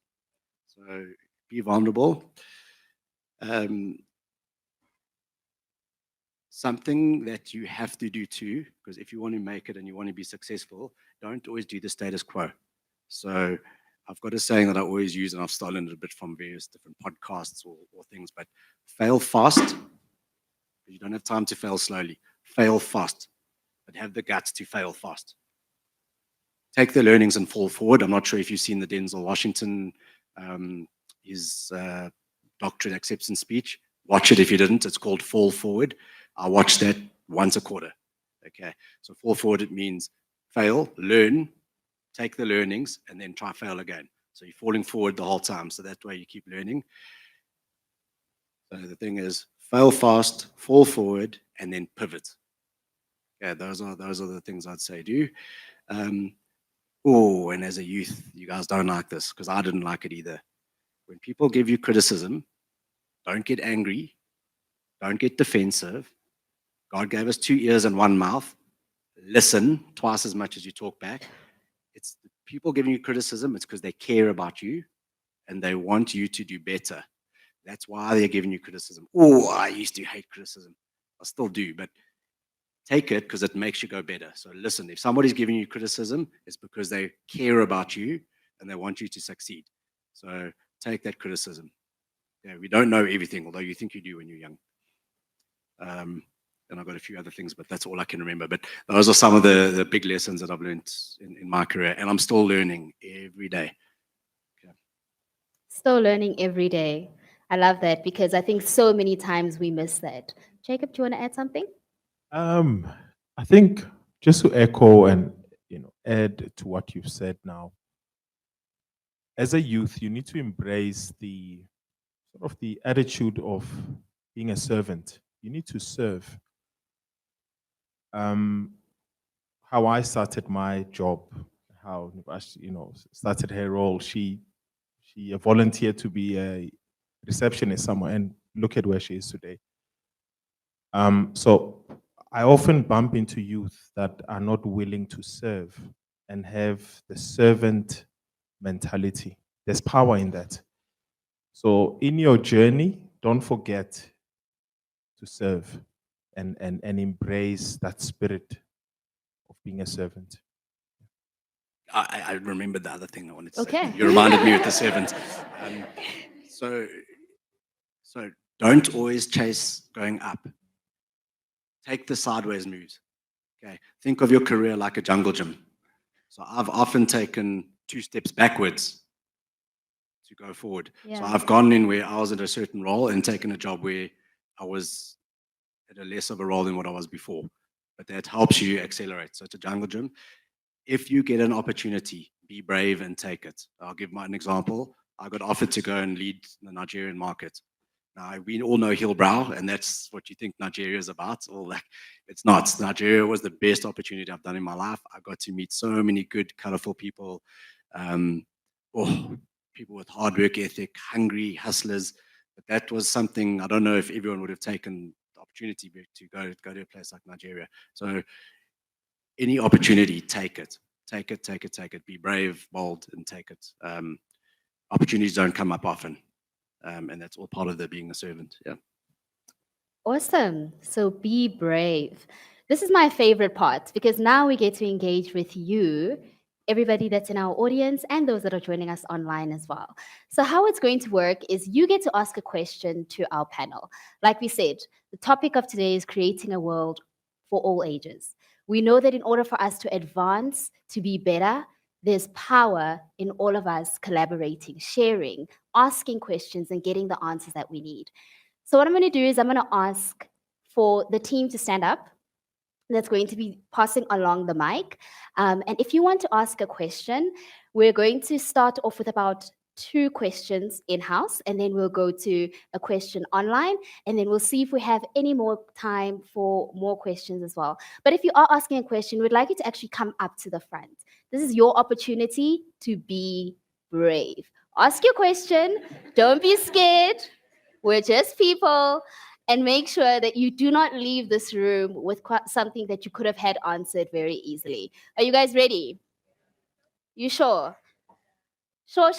F: So be vulnerable. Something that you have to do too, because if you want to make it and you want to be successful, don't always do the status quo. So I've got a saying that I always use, and I've stolen it a bit from various different podcasts or things, but fail fast. You don't have time to fail slowly. Fail fast, but have the guts to fail fast. Take the learnings and fall forward. I'm not sure if you've seen the Denzel Washington, his doctorate acceptance speech. Watch it if you didn't. It's called Fall Forward. I watch that once a quarter. Okay, so fall forward, it means fail, learn, take the learnings, and then try fail again. So you're falling forward the whole time. So that way you keep learning. So the thing is, fail fast, fall forward, and then pivot. Yeah, those are the things I'd say do. And as a youth, you guys don't like this because I didn't like it either. When people give you criticism, don't get angry, don't get defensive. God gave us 2 ears and 1 mouth. Listen twice as much as you talk back. It's people giving you criticism, it's because they care about you and they want you to do better. That's why they're giving you criticism. I used to hate criticism. I still do, but take it because it makes you go better. So listen, if somebody's giving you criticism, it's because they care about you and they want you to succeed. So take that criticism. Yeah, we don't know everything, although you think you do when you're young. And I've got a few other things, but that's all I can remember. But those are some of the big lessons that I've learned in my career, and I'm still learning every day. Okay.
A: Still learning every day. I love that because I think so many times we miss that. Jacob, do you want to add something?
G: I think just to echo and add to what you've said now. As a youth, you need to embrace the sort of the attitude of being a servant. You need to serve. How I started my job, how started her role. She volunteered to be a receptionist somewhere, and look at where she is today. So I often bump into youth that are not willing to serve and have the servant mentality. There's power in that. So in your journey, don't forget to serve and embrace that spirit of being a servant.
F: I remember the other thing I wanted to
A: Okay.
F: say. You reminded me of the servant. So don't always chase going up. Take the sideways moves. Okay. Think of your career like a jungle gym. So I've often taken 2 steps backwards to go forward.
A: Yeah.
F: So I've gone in where I was in a certain role and taken a job where I was at a less of a role than what I was before. But that helps you accelerate. So it's a jungle gym. If you get an opportunity, be brave and take it. I'll give an example. I got offered to go and lead the Nigerian market. Now, we all know Hillbrow, and that's what you think Nigeria is about. It's not. Nigeria was the best opportunity I've done in my life. I got to meet so many good, colorful people. People with hard work ethic, hungry hustlers. But that was something, I don't know if everyone would have taken the opportunity to go to a place like Nigeria. So any opportunity, take it. Take it, take it, take it. Be brave, bold, and take it. Opportunities don't come up often. And that's all part of being a servant. Yeah.
A: Awesome. So be brave. This is my favorite part because now we get to engage with you everybody that's in our audience and those that are joining us online as well. So how it's going to work is you get to ask a question to our panel. Like we said, the topic of today is creating a world for all ages. We know that in order for us to advance, to be better, there's power in all of us collaborating, sharing, asking questions, and getting the answers that we need. So what I'm going to do is I'm going to ask for the team to stand up. That's going to be passing along the mic. And if you want to ask a question, we're going to start off with about 2 questions in-house, and then we'll go to a question online, and then we'll see if we have any more time for more questions as well. But if you are asking a question, we'd like you to actually come up to the front. This is your opportunity to be brave. Ask your question. Don't be scared. We're just people. And make sure that you do not leave this room with something that you could have had answered very easily. Are you guys ready? You sure? Sure?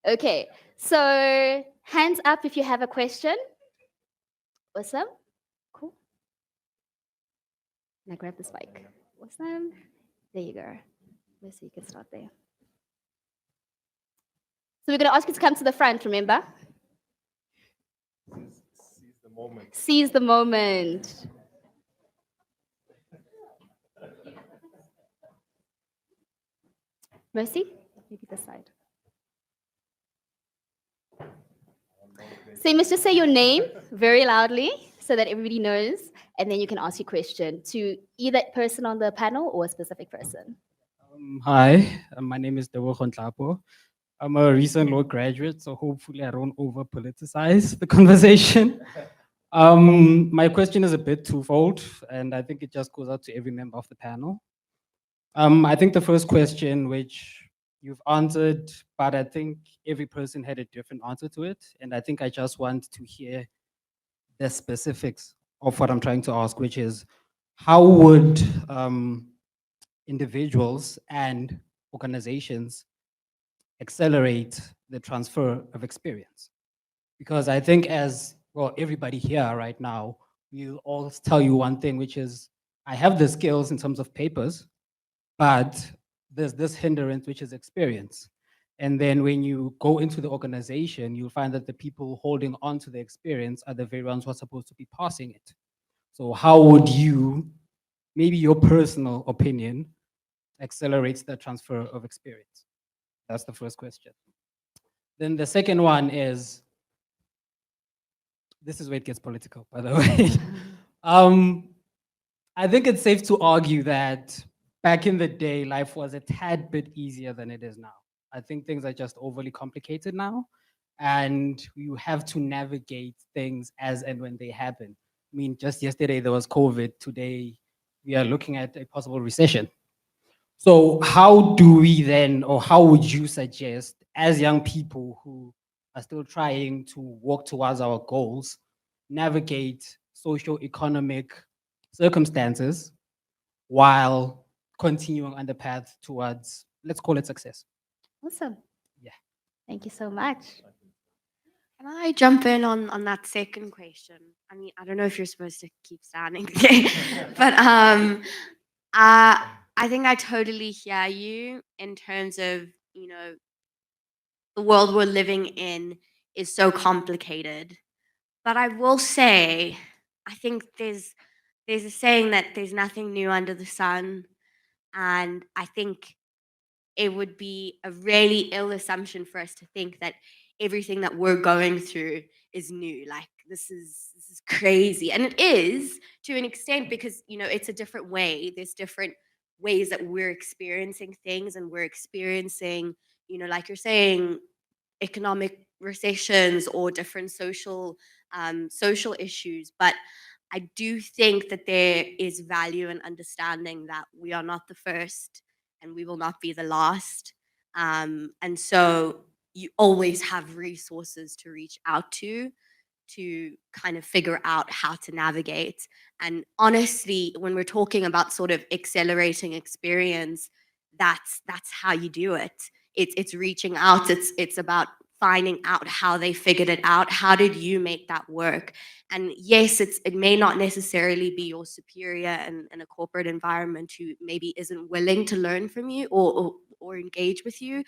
A: Okay, so hands up if you have a question. Awesome. Cool. Now grab this mic. Awesome. There you go. Let's see, you can start there. So we're going to ask you to come to the front, remember? Seize the moment. Mercy, maybe this side. So you must just say your name very loudly so that everybody knows, and then you can ask your question to either person on the panel or a specific person.
H: Hi, my name is Dewo Khontlapo. I'm a recent law graduate, so hopefully I don't over politicize the conversation. My question is a bit twofold, and I think it just goes out to every member of the panel. I think the first question, which you've answered, but I think every person had a different answer to it, and I think I just want to hear the specifics of what I'm trying to ask, which is how would individuals and organizations accelerate the transfer of experience? Because I think as well, everybody here right now, we'll all tell you one thing, which is I have the skills in terms of papers, but there's this hindrance, which is experience. And then when you go into the organization, you'll find that the people holding on to the experience are the very ones who are supposed to be passing it. So how would you, maybe your personal opinion, accelerate the transfer of experience? That's the first question. Then the second one is, this is where it gets political, by the way. I think it's safe to argue that back in the day, life was a tad bit easier than it is now. I think things are just overly complicated now, and you have to navigate things as and when they happen. I mean, just yesterday there was COVID. Today we are looking at a possible recession. So how do we then, or how would you suggest, as young people who are still trying to walk towards our goals, navigate socio-economic circumstances while continuing on the path towards, let's call it success?
A: Awesome.
H: Yeah.
A: Thank you so much.
E: Can I jump in on that second question? I mean, I don't know if you're supposed to keep standing there, but I think I totally hear you in terms of, you know, the world we're living in is so complicated. But I will say, I think there's a saying that there's nothing new under the sun. And I think it would be a really ill assumption for us to think that everything that we're going through is new. Like this is crazy. And it is to an extent because, you know, it's a different way. There's different ways that we're experiencing things, and we're experiencing, you know, like you're saying, economic recessions or different social issues. But I do think that there is value in understanding that we are not the first and we will not be the last. And so you always have resources to reach out to kind of figure out how to navigate. And honestly, when we're talking about sort of accelerating experience, that's how you do it. It's reaching out. It's about finding out how they figured it out. How did you make that work? And yes, it may not necessarily be your superior in a corporate environment who maybe isn't willing to learn from you or engage with you.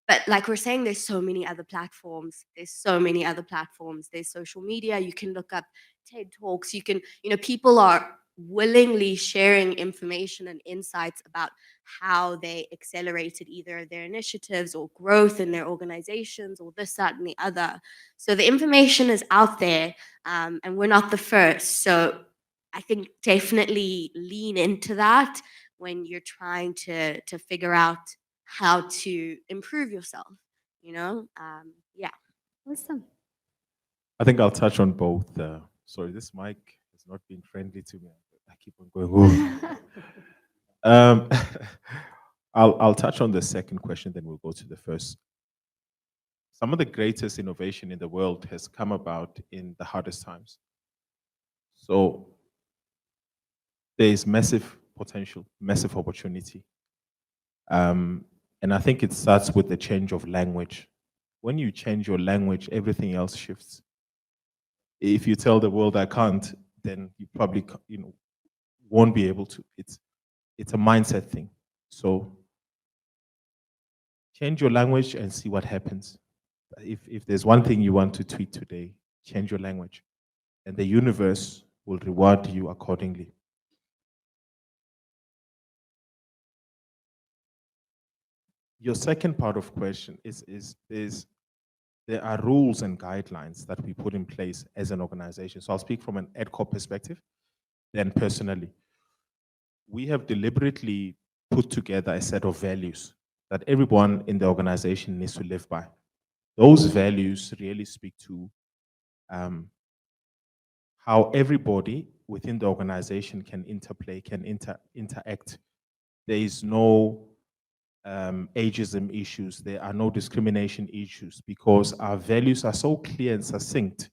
E: But like we're saying, there's so many other platforms. There's so many other platforms. There's social media. You can look up TED Talks. You can, people are willingly sharing information and insights about how they accelerated either their initiatives or growth in their organizations or this, that, and the other. So the information is out there, and we're not the first. So I think definitely lean into that when you're trying to figure out how to improve yourself, yeah.
A: Awesome.
G: I think I'll touch on both. Sorry, this mic has not been friendly to me. I keep on going. Um, I'll touch on the second question, then we'll go to the first. Some of the greatest innovation in the world has come about in the hardest times. So there is massive potential, massive opportunity. And I think it starts with the change of language. When you change your language, everything else shifts. If you tell the world I can't, then you probably won't be able to. It's a mindset thing. So change your language and see what happens. If there's one thing you want to tweet today, change your language, and the universe will reward you accordingly. Your second part of question is there are rules and guidelines that we put in place as an organization. So I'll speak from an EdCorp perspective, then personally. We have deliberately put together a set of values that everyone in the organization needs to live by. Those values really speak to how everybody within the organization can interplay, can interact. There is no ageism issues, there are no discrimination issues, because our values are so clear and succinct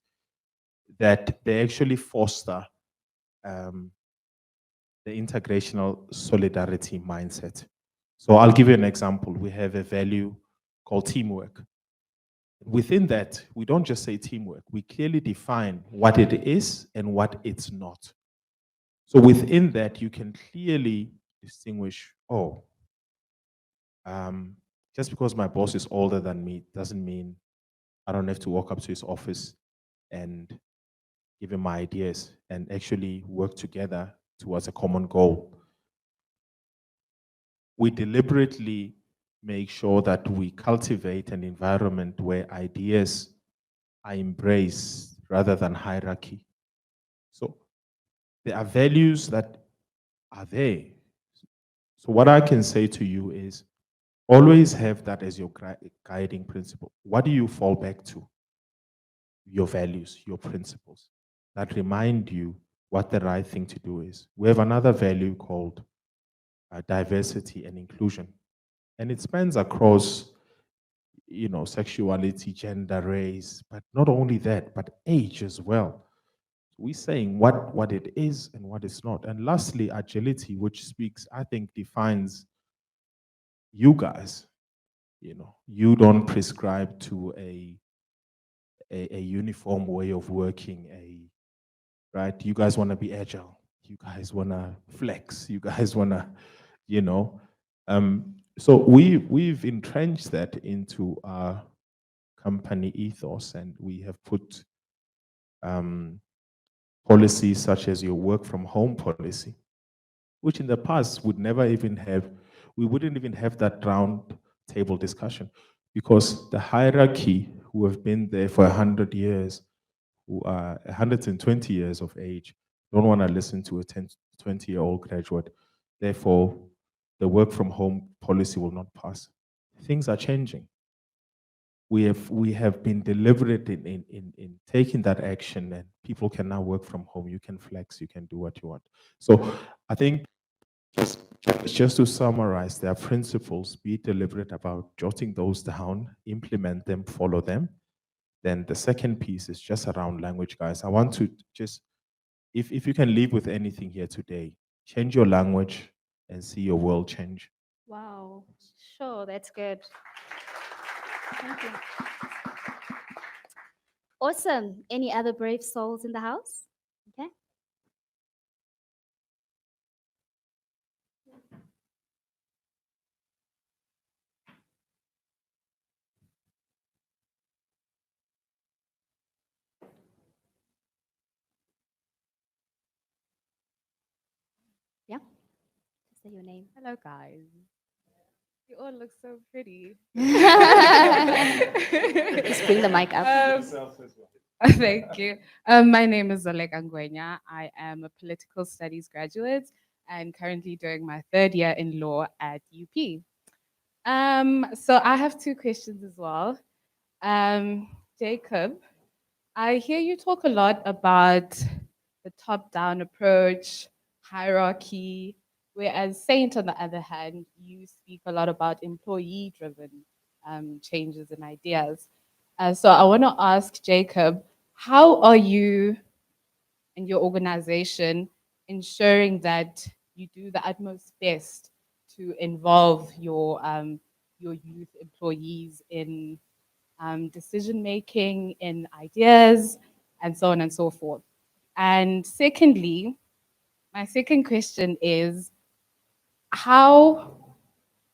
G: that they actually foster the intergenerational solidarity mindset. So I'll give you an example. We have a value called teamwork. Within that, we don't just say teamwork, we clearly define what it is and what it's not. So within that, you can clearly distinguish, just because my boss is older than me doesn't mean I don't have to walk up to his office and give him my ideas and actually work together towards a common goal. We deliberately make sure that we cultivate an environment where ideas are embraced rather than hierarchy. So there are values that are there. So what I can say to you is always have that as your guiding principle. What do you fall back to? Your values, your principles that remind you what the right thing to do is. We have another value called diversity and inclusion. And it spans across, sexuality, gender, race, but not only that, but age as well. We're saying what it is and what it's not. And lastly, agility, which speaks, I think, defines you guys. You don't prescribe to a uniform way of working, right? You guys want to be agile. You guys want to flex. You guys want to, so we've entrenched that into our company ethos, and we have put policies such as your work from home policy, which in the past we wouldn't even have that round table discussion, because the hierarchy who have been there for 100 years, who are 120 years of age, don't want to listen to a 20-year-old graduate. Therefore, the work from home policy will not pass. Things are changing. We have been deliberate in taking that action, and people can now work from home. You can flex, you can do what you want. So I think just to summarize, there are principles. Be deliberate about jotting those down, implement them, follow them. Then the second piece is just around language, guys. I want to just, if you can leave with anything here today, change your language and see your world change.
A: Wow. Sure, that's good. Thank you. Awesome. Any other brave souls in the house? Okay. Yeah. Say your name.
I: Hello, guys. You all look so pretty.
A: Just bring the mic up.
I: Thank you. My name is Zolek Angwenya. I am a political studies graduate and currently doing my third year in law at UP. So I have two questions as well. Jacob, I hear you talk a lot about the top-down approach, hierarchy, whereas Saint, on the other hand, you speak a lot about employee-driven changes and ideas. So I want to ask Jacob, how are you and your organization ensuring that you do the utmost best to involve your youth employees in decision making, in ideas, and so on and so forth? And secondly, my second question is how,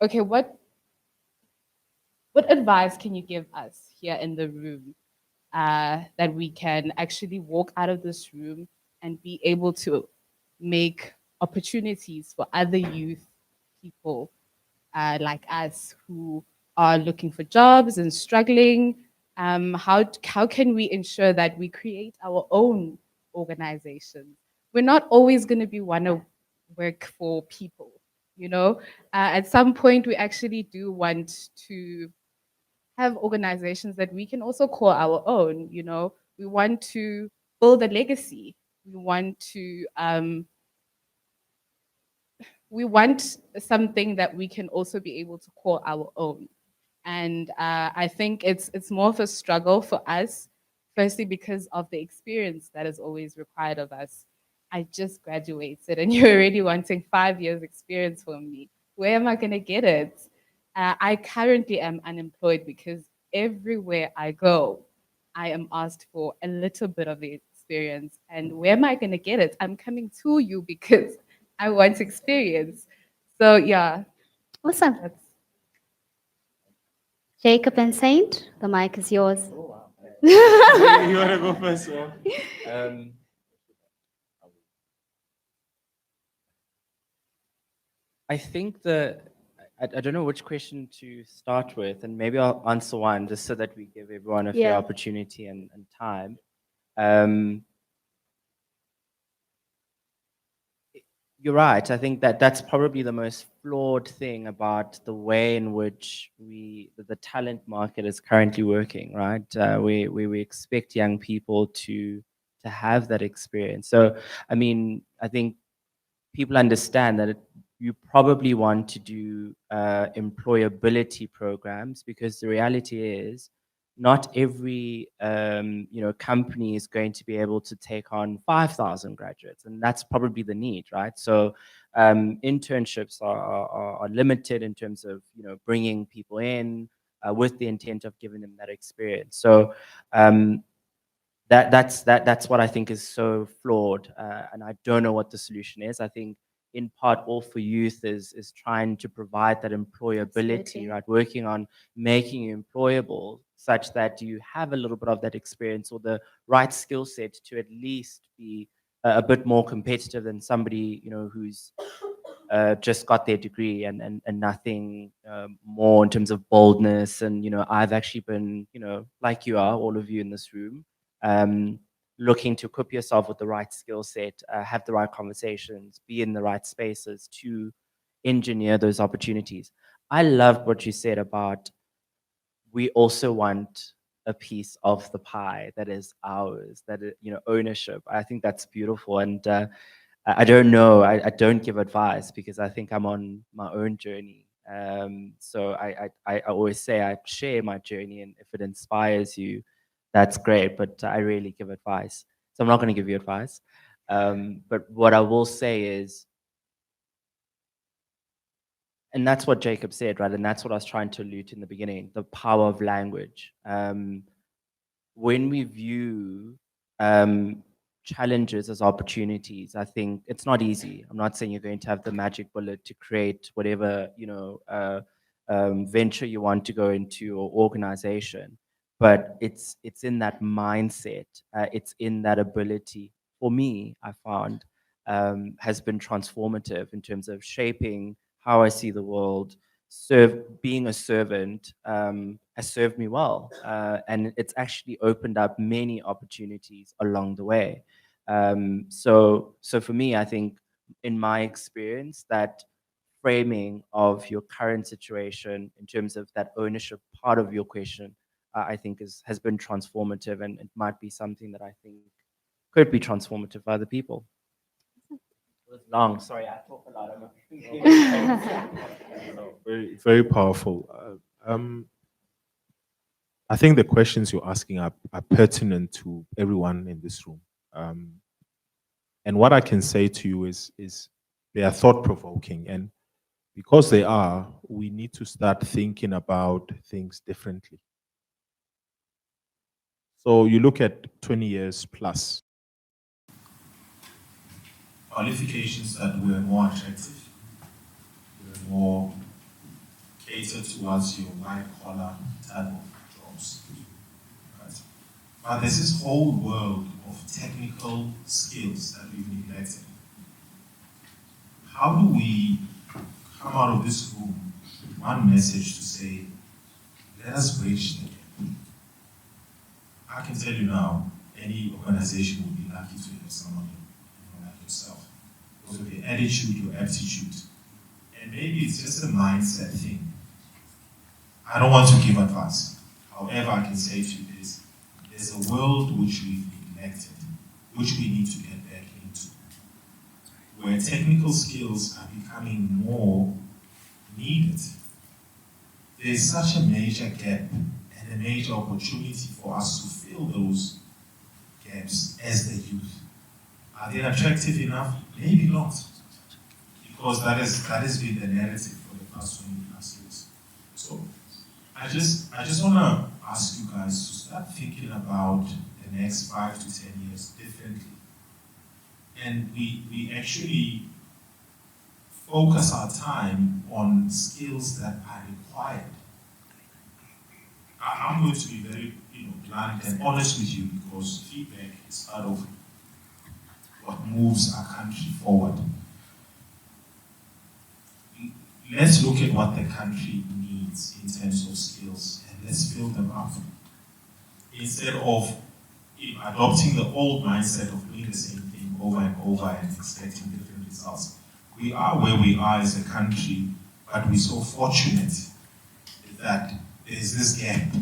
I: okay, what advice can you give us here in the room that we can actually walk out of this room and be able to make opportunities for other youth people like us who are looking for jobs and struggling? How can we ensure that we create our own organizations? We're not always going to be want to work for people, you know. At some point, we actually do want to have organizations that we can also call our own. You know, we want to build a legacy. We want something that we can also be able to call our own. And I think it's more of a struggle for us, firstly because of the experience that is always required of us. I just graduated, and you're already wanting 5 years experience from me. Where am I going to get it? I currently am unemployed because everywhere I go, I am asked for a little bit of experience. And where am I going to get it? I'm coming to you because I want experience. So yeah,
A: Awesome.
I: that's
A: Jacob and Saint, the mic is yours.
G: You want to go first? Or?
C: I think I don't know which question to start with, and maybe I'll answer one just so that we give everyone a fair
A: Yeah.
C: opportunity and time. Um, You're right. I think that that's probably the most flawed thing about the way in which the talent market is currently working, right? We expect young people to have that experience. So, I mean, I think people understand that you probably want to do employability programs, because the reality is not every company is going to be able to take on 5,000 graduates, and that's probably the need, right? So internships are limited in terms of bringing people in with the intent of giving them that experience. So that's what I think is so flawed, and I don't know what the solution is. I think in part All4Youth is trying to provide that employability,
A: Absolutely.
C: right? Working on making you employable such that you have a little bit of that experience or the right skill set to at least be a bit more competitive than somebody who's just got their degree and nothing more in terms of boldness. And I've actually been like you are, all of you in this room, um, looking to equip yourself with the right skill set, have the right conversations, be in the right spaces to engineer those opportunities. I loved what you said about we also want a piece of the pie that is ours, ownership. I think that's beautiful. And I don't know, I don't give advice because I think I'm on my own journey. So I always say I share my journey, and if it inspires you, that's great, but I rarely give advice. So I'm not going to give you advice. But what I will say is, and that's what Jacob said, right? And that's what I was trying to allude to in the beginning, the power of language. when we view challenges as opportunities, I think it's not easy. I'm not saying you're going to have the magic bullet to create whatever, venture you want to go into or organization, but it's in that mindset. It's in that ability. For me, I found has been transformative in terms of shaping how I see the world. Being a servant has served me well, and it's actually opened up many opportunities along the way. So for me, I think in my experience, that framing of your current situation in terms of that ownership part of your question, I think has been transformative, and it might be something that I think could be transformative for other people. It was long. Sorry, I talk a lot.
G: Very, very powerful. I think the questions you're asking are pertinent to everyone in this room. And what I can say to you is they are thought provoking. And because they are, we need to start thinking about things differently. So you look at 20 years plus, qualifications that were more attractive, were more catered towards your white collar type of jobs. Right? But there's this whole world of technical skills that we've neglected. How do we come out of this room with one message to say, let us bridge the gap? I can tell you now, any organization would be lucky to have someone like yourself. Because of your attitude, your aptitude. And maybe it's just a mindset thing. I don't want to give advice. However, I can say to you this, there's a world which we've neglected, which we need to get back into, where technical skills are becoming more needed. There's such a major gap and a major opportunity for us to fill those gaps as the youth. Are they attractive enough? Maybe not. Because that has been the narrative for the past 20 plus years. So I just want to ask you guys to start thinking about the next 5 to 10 years differently. And we actually focus our time on skills that are required. I'm going to be very blunt and honest with you, because feedback is part of what moves our country forward. Let's look at what the country needs in terms of skills, and let's fill them up. Instead of adopting the old mindset of doing the same thing over and over and expecting different results. We are where we are as a country, but we're so fortunate that there's this gap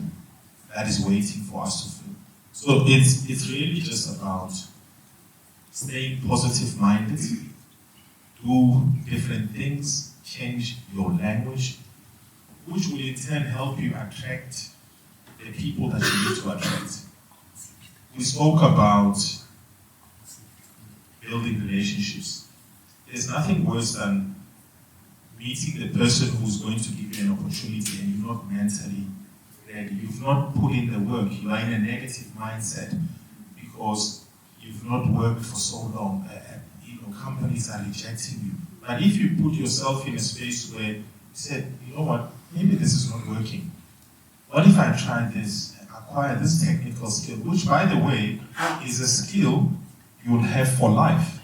G: that is waiting for us to fill. So it's really just about staying positive minded, do different things, change your language, which will in turn help you attract the people that you need to attract. We spoke about building relationships. There's nothing worse than meeting the person who's going to give you an opportunity and you're not mentally ready. You've not put in the work. You are in a negative mindset because you've not worked for so long. Companies are rejecting you. But if you put yourself in a space where you said, you know what, maybe this is not working. What if I try this, acquire this technical skill, which, by the way, is a skill you'll have for life.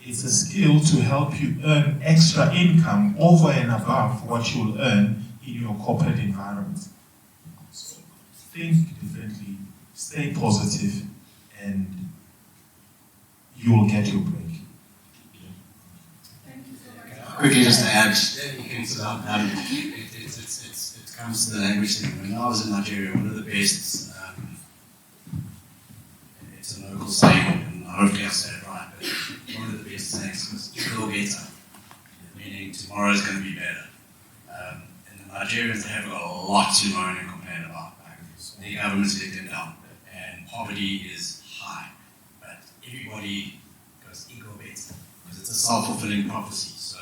G: It's a skill to help you earn extra income over and above what you'll earn in your corporate environment. So think differently, stay positive, and you'll get your break.
F: Quickly, just to add, it comes to the language thing. When I was in Nigeria, one of the best, it's a local saying, and hopefully I said it right, but one of the best sayings was, "You will get better," meaning tomorrow is going to be better. And the Nigerians have got a lot to moan and complain about. The government's let them down, and poverty is high, but everybody goes, "It will better," because it's a self-fulfilling prophecy. So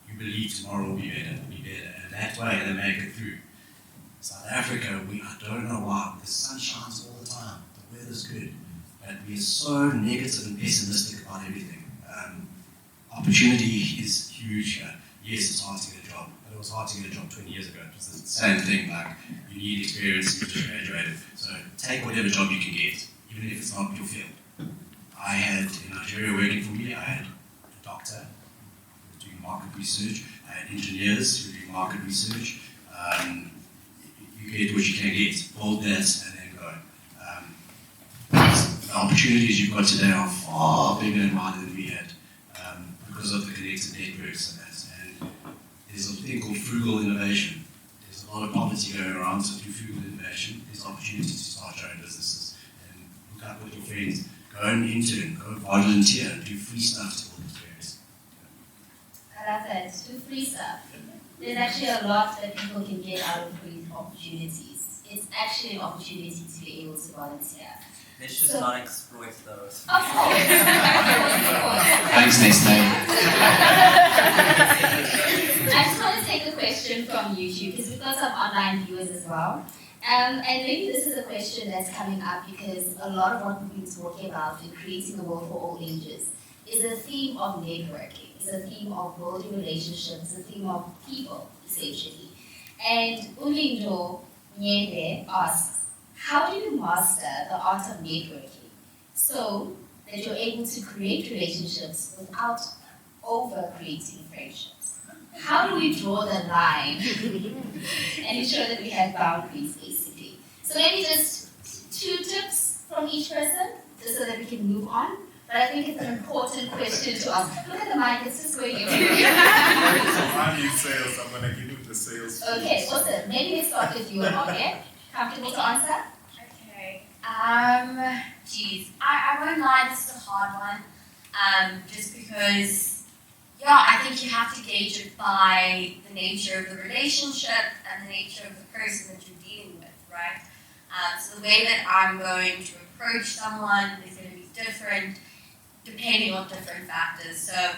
F: you believe tomorrow will be better, and that way they make it through. South Africa, I don't know why, the sun shines all the time, the weather's good, but we're so negative and pessimistic about everything. Opportunity is huge here. Yes, it's hard to get a job, but it was hard to get a job 20 years ago. It was the same thing, like you need experience, you just graduated. So take whatever job you can get, even if it's not your field. I had in Nigeria working for me, I had a doctor who was doing market research, I had engineers who were doing market research. You get what you can get, build that, and then go. The opportunities you've got today are far bigger and wider than we had because of the connected networks and that. And there's a thing called frugal innovation. There's a lot of poverty going around, so through frugal innovation, there's opportunities to start your own businesses and hook up with your friends. Go and intern, go volunteer, do free stuff to build experience.
A: I love that. Do free stuff. There's actually a lot that people can get out of free opportunities. It's actually an opportunity to be able to volunteer.
C: Let's just not exploit those.
A: Of course.
F: Thanks, next time.
A: I just want to take a question from YouTube because we've got some online viewers as well. And maybe this is a question that's coming up because a lot of what we've been talking about in creating a world for all ages is a theme of networking, it's a theme of building relationships, it's a theme of people, essentially. And Ulindo Nyende asks, how do you master the art of networking so that you're able to create relationships without over-creating friendships? How do we draw the line and ensure that we have boundaries, basically? So maybe just 2 tips from each person, just so that we can move on. But I think it's an important question to ask. Look at the mic, it's just going everywhere.
G: I'm in sales, I'm going to give you the sales.
A: Okay, awesome. Maybe let's start with you, Amore. Comfortable to answer?
E: Okay. Geez, I won't lie, this is a hard one. Just because, yeah, I think you have to gauge it by the nature of the relationship and the nature of the person that you're dealing with, right? So the way that I'm going to approach someone is going to be different depending on different factors. So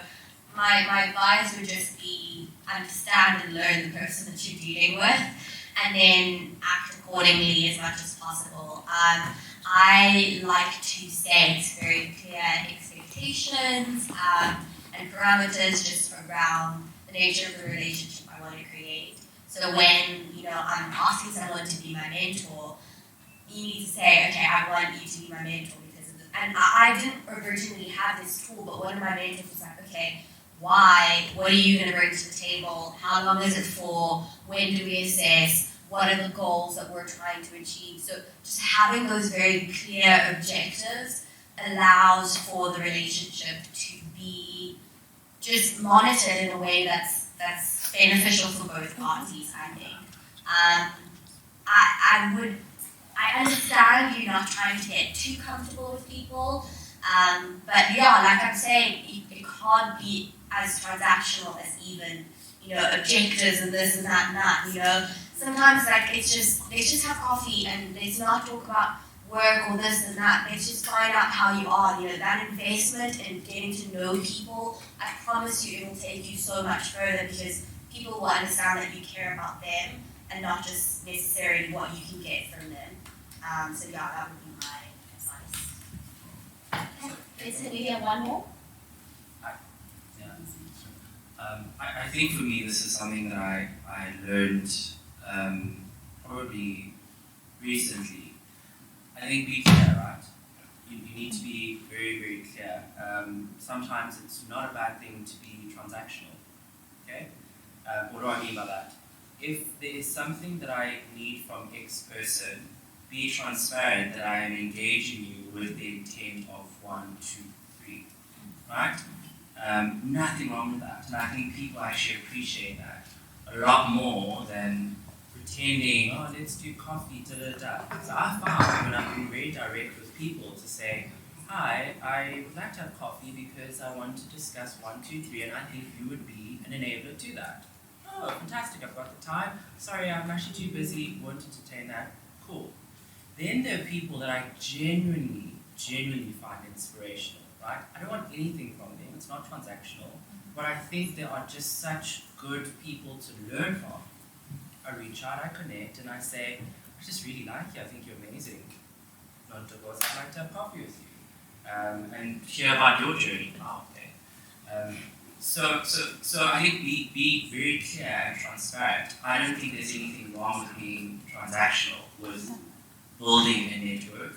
E: my advice would just be understand and learn the person that you're dealing with and then act accordingly as much as possible. I like to set very clear expectations and parameters just around the nature of the relationship I want to create. So when I'm asking someone to be my mentor, you need to say, okay, I want you to be my mentor because of this. And I didn't originally have this tool, but one of my mentors was like, okay, why? What are you going to bring to the table? How long is it for? When do we assess? What are the goals that we're trying to achieve? So just having those very clear objectives allows for the relationship to be just monitored in a way that's beneficial for both parties, I think. I understand you're not trying to get too comfortable with people, but yeah, like I'm saying, it can't be as transactional as even, objectives and this and that and that, Sometimes let's just have coffee and let's not talk about work or this and that. Let's just find out how you are. That investment in getting to know people, I promise you it will take you so much further because people will understand that you care about them and not just necessarily what you can get from them. So yeah, that would be my advice.
A: Let's maybe have one more.
C: I think for me this is something that I learned probably recently. I think be clear, right? You need to be very, very clear. Sometimes it's not a bad thing to be transactional, okay? What do I mean by that? If there is something that I need from X person, be transparent that I am engaging you with the intent of 1, 2, 3, right? Nothing wrong with that, and I think people actually appreciate that a lot more than pretending, oh, let's do coffee, da-da-da. So I found when I've been very direct with people to say, hi, I would like to have coffee because I want to discuss 1, 2, 3, and I think you would be an enabler to that. Oh, fantastic, I've got the time. Sorry, I'm actually too busy, won't entertain that. Cool. Then there are people that I genuinely find inspirational, right? I don't want anything from them, it's not transactional, but I think they are just such good people to learn from. I reach reach out, I connect, and I say, I just really like you. I think you're amazing. Not divorce. I'd like to have coffee with you and hear about your journey. Oh, okay. So I think be very clear and transparent. I don't think there's anything wrong with being transactional, with building a network.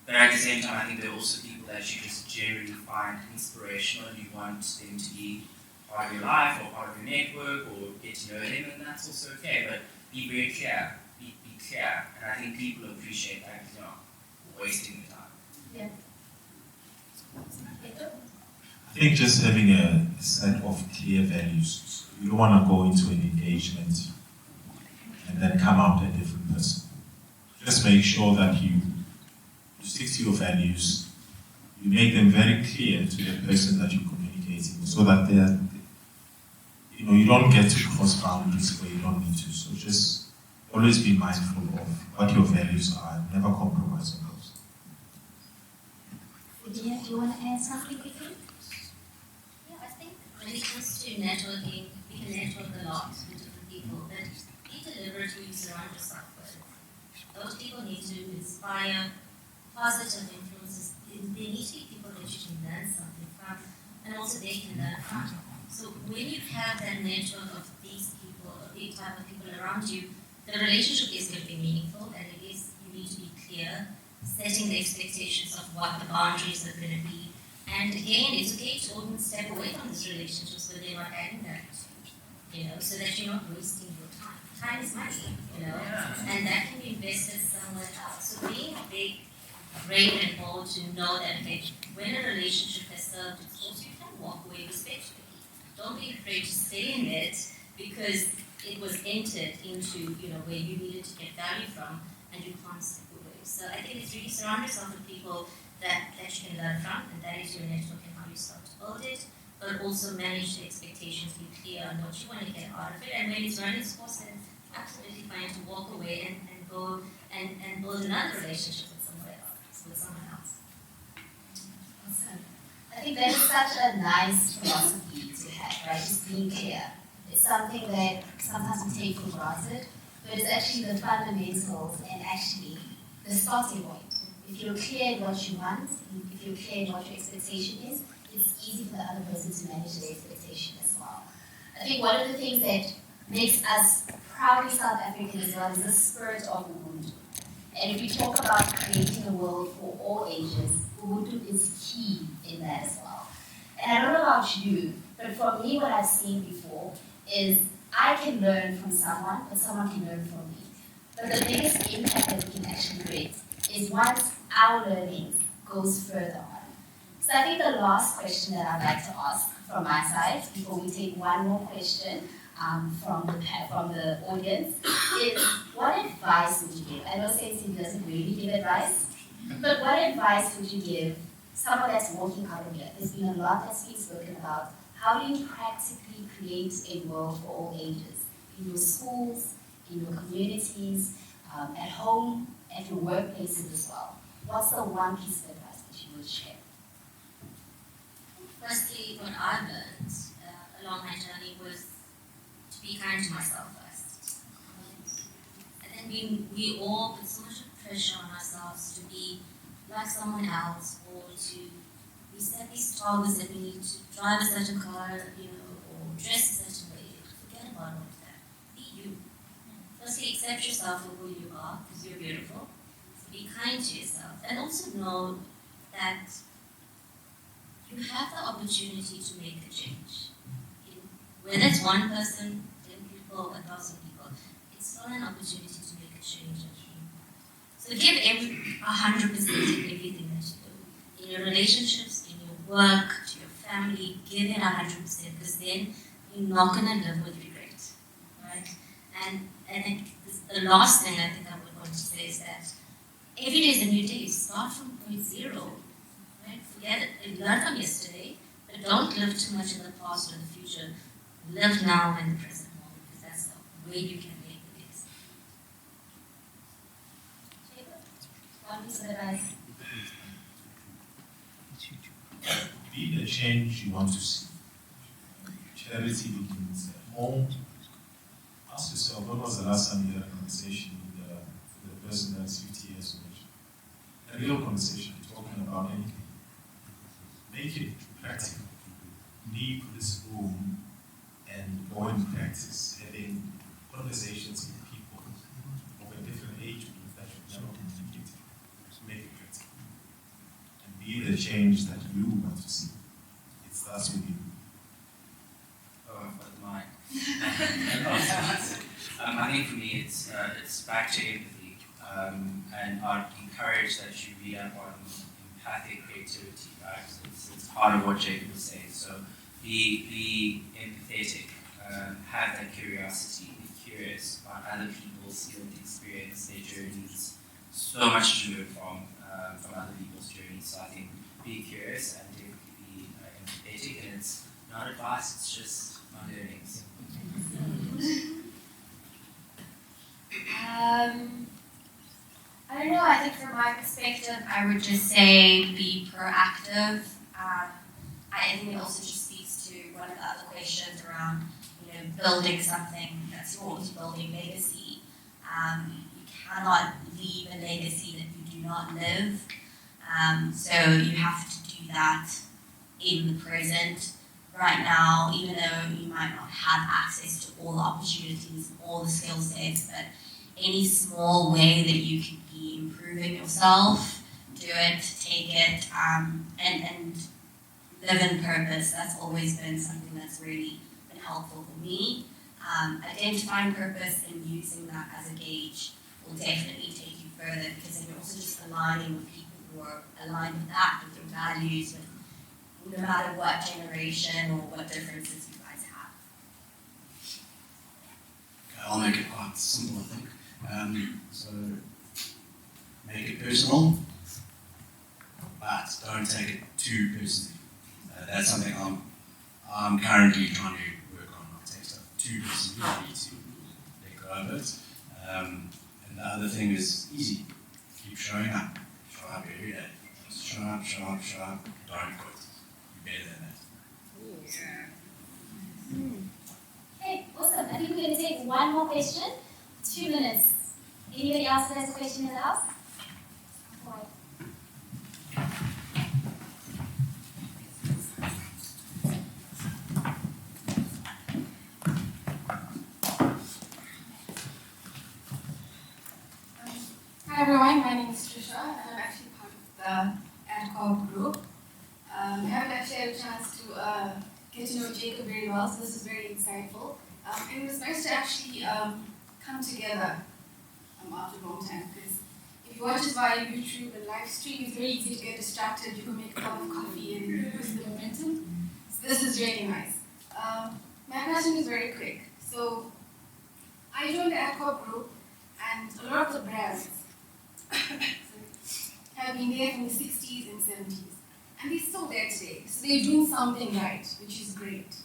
C: But at the same time, I think there are also people that you just generally find inspirational and you want them to be part of your life or part of your network or get to know them, and that's also okay. But be very clear. Be clear. And I think people appreciate that, you know, wasting the time.
A: Yeah.
G: I think just having a set of clear values. You don't want to go into an engagement and then come out a different person. Just make sure that you stick to your values. You make them very clear to the person that you're communicating, so that you don't get to cross boundaries where you don't need to. So just always be mindful of what your values are and never compromise on those.
A: Virginia, do you want to add something quickly?
D: Yeah, I think when it comes to networking, we can network a lot with different people, but be deliberate who you surround yourself with. Those people need to inspire positive influences. They need to be people that you can learn something from, and also they can learn from. So when you have that network of these people, or the type of people around you, the relationship is going to be meaningful, and it is, you need to be clear, setting the expectations of what the boundaries are going to be. And again, it's okay to often step away from these relationships where they're not adding that, so that you're not wasting your time. Time is money, and that can be invested somewhere else. So being big, brave, and bold to know that, okay, when a relationship has served its course, you can walk away respectfully. Don't be afraid to stay in it because it was entered into, where you needed to get value from, and you can't step away. So I think it's really surround yourself with people that you can learn from, and that is your network and how you start to build it, but also manage the expectations, be clear on what you want to get out of it, and when it's running its course, then absolutely fine to walk away and go and build another relationship with someone else.
A: Awesome. I think that is such a nice philosophy to have, right? Just being clear. It's something that sometimes we take for granted, but it's actually the fundamentals and actually the starting point. If you're clear in what you want, if you're clear in what your expectation is, it's easy for the other person to manage their expectation as well. I think one of the things that makes us proudly South African as well is the spirit of Ubuntu. And if we talk about creating a world for all ages, Ubuntu is key in that as well. And I don't know about you, but for me, what I've seen before is I can learn from someone, but someone can learn from me. But the biggest impact that we can actually create is once our learning goes further on. So I think the last question that I'd like to ask from my side, before we take one more question from the audience, is what advice would you give? I know Sensei doesn't really give advice, but what advice would you give someone that's walking out of here? There's been a lot that's been spoken about. How do you practically create a world for all ages? In your schools, in your communities, at home, at your workplaces as well. What's the one piece of advice that you would share?
D: Firstly, what I learned along my journey was to be kind to myself first. And then we all put so much pressure on ourselves to be like someone else, or we set these targets that we need to drive a certain car, or dress a certain way. Forget about all of that. Be you. Firstly, accept yourself for who you are, because you're beautiful. So be kind to yourself, and also know that you have the opportunity to make a change. Whether it's one person, 10 people, 1,000 people, it's still an opportunity to make a change. So give 100% in everything that you do. In your relationships, in your work, to your family, give it 100%, because then you're not going to live with regret, right? And the last thing I think I would want to say is that every day is a new day. Start from point zero. Right? Forget it. Learn from yesterday, but don't live too much in the past or the future. Live now and the present moment, because that's the way you can make the biggest.
A: One piece of advice.
G: Be the change you want to see. Charity begins at home. Ask yourself, what was the last time we had a conversation with the person that's UTS mentioned? A real conversation, talking about anything. Make it practical. Leave this room and go and practice having conversations with people of a different age group that you've never communicated. Make it practical. And be the change that you want to see. It starts with you.
J: Oh, I've got mine. I think for me it's back to empathy, and I'd encourage that you read up on empathic creativity, right? It's part of what Jacob was saying. So be empathetic, have that curiosity, be curious about other people's lived experience, their journeys. So much to learn from other people's journeys. So I think be curious and definitely be empathetic, and it's not advice, it's just my learnings.
E: I don't know, I think from my perspective, I would just say be proactive. I think it also just speaks to one of the other questions around, building something that's yours, building legacy. You cannot leave a legacy that you do not live. So you have to do that in the present. Right now, even though you might not have access to all the opportunities, all the skill sets, but any small way that you could be improving yourself, do it, take it, and live in purpose. That's always been something that's really been helpful for me. Identifying purpose and using that as a gauge will definitely take you further, because then you're also just aligning with people who are aligned with that, with your values, with no matter what generation or what differences you guys have.
F: Okay, I'll make it quite simple, I think. So make it personal, but don't take it too personally. That's something I'm currently trying to work on. Not take stuff too personally. I need to let go of it. And the other thing is easy. Keep showing up. Show up every day. Just show up, show up, show up. Don't quit. You're better than that.
A: Okay, awesome. I think we're going to take one more question. 2 minutes. Anybody else that has a question in the house?
K: Hi everyone, my name is Trisha and I'm actually part of the AdCorp group. I haven't actually had a chance to get to know Jacob very well, so this is very insightful. And it was nice to actually come together after a long time, because if you watch us via YouTube and live stream, it's very easy to get distracted. You can make a cup of coffee and lose the momentum. So this is really nice. My question is very quick. So I joined the AdCorp group, and a lot of the brands have been there from the 60s and 70s. And they're still there today. So they're doing something right, which is great.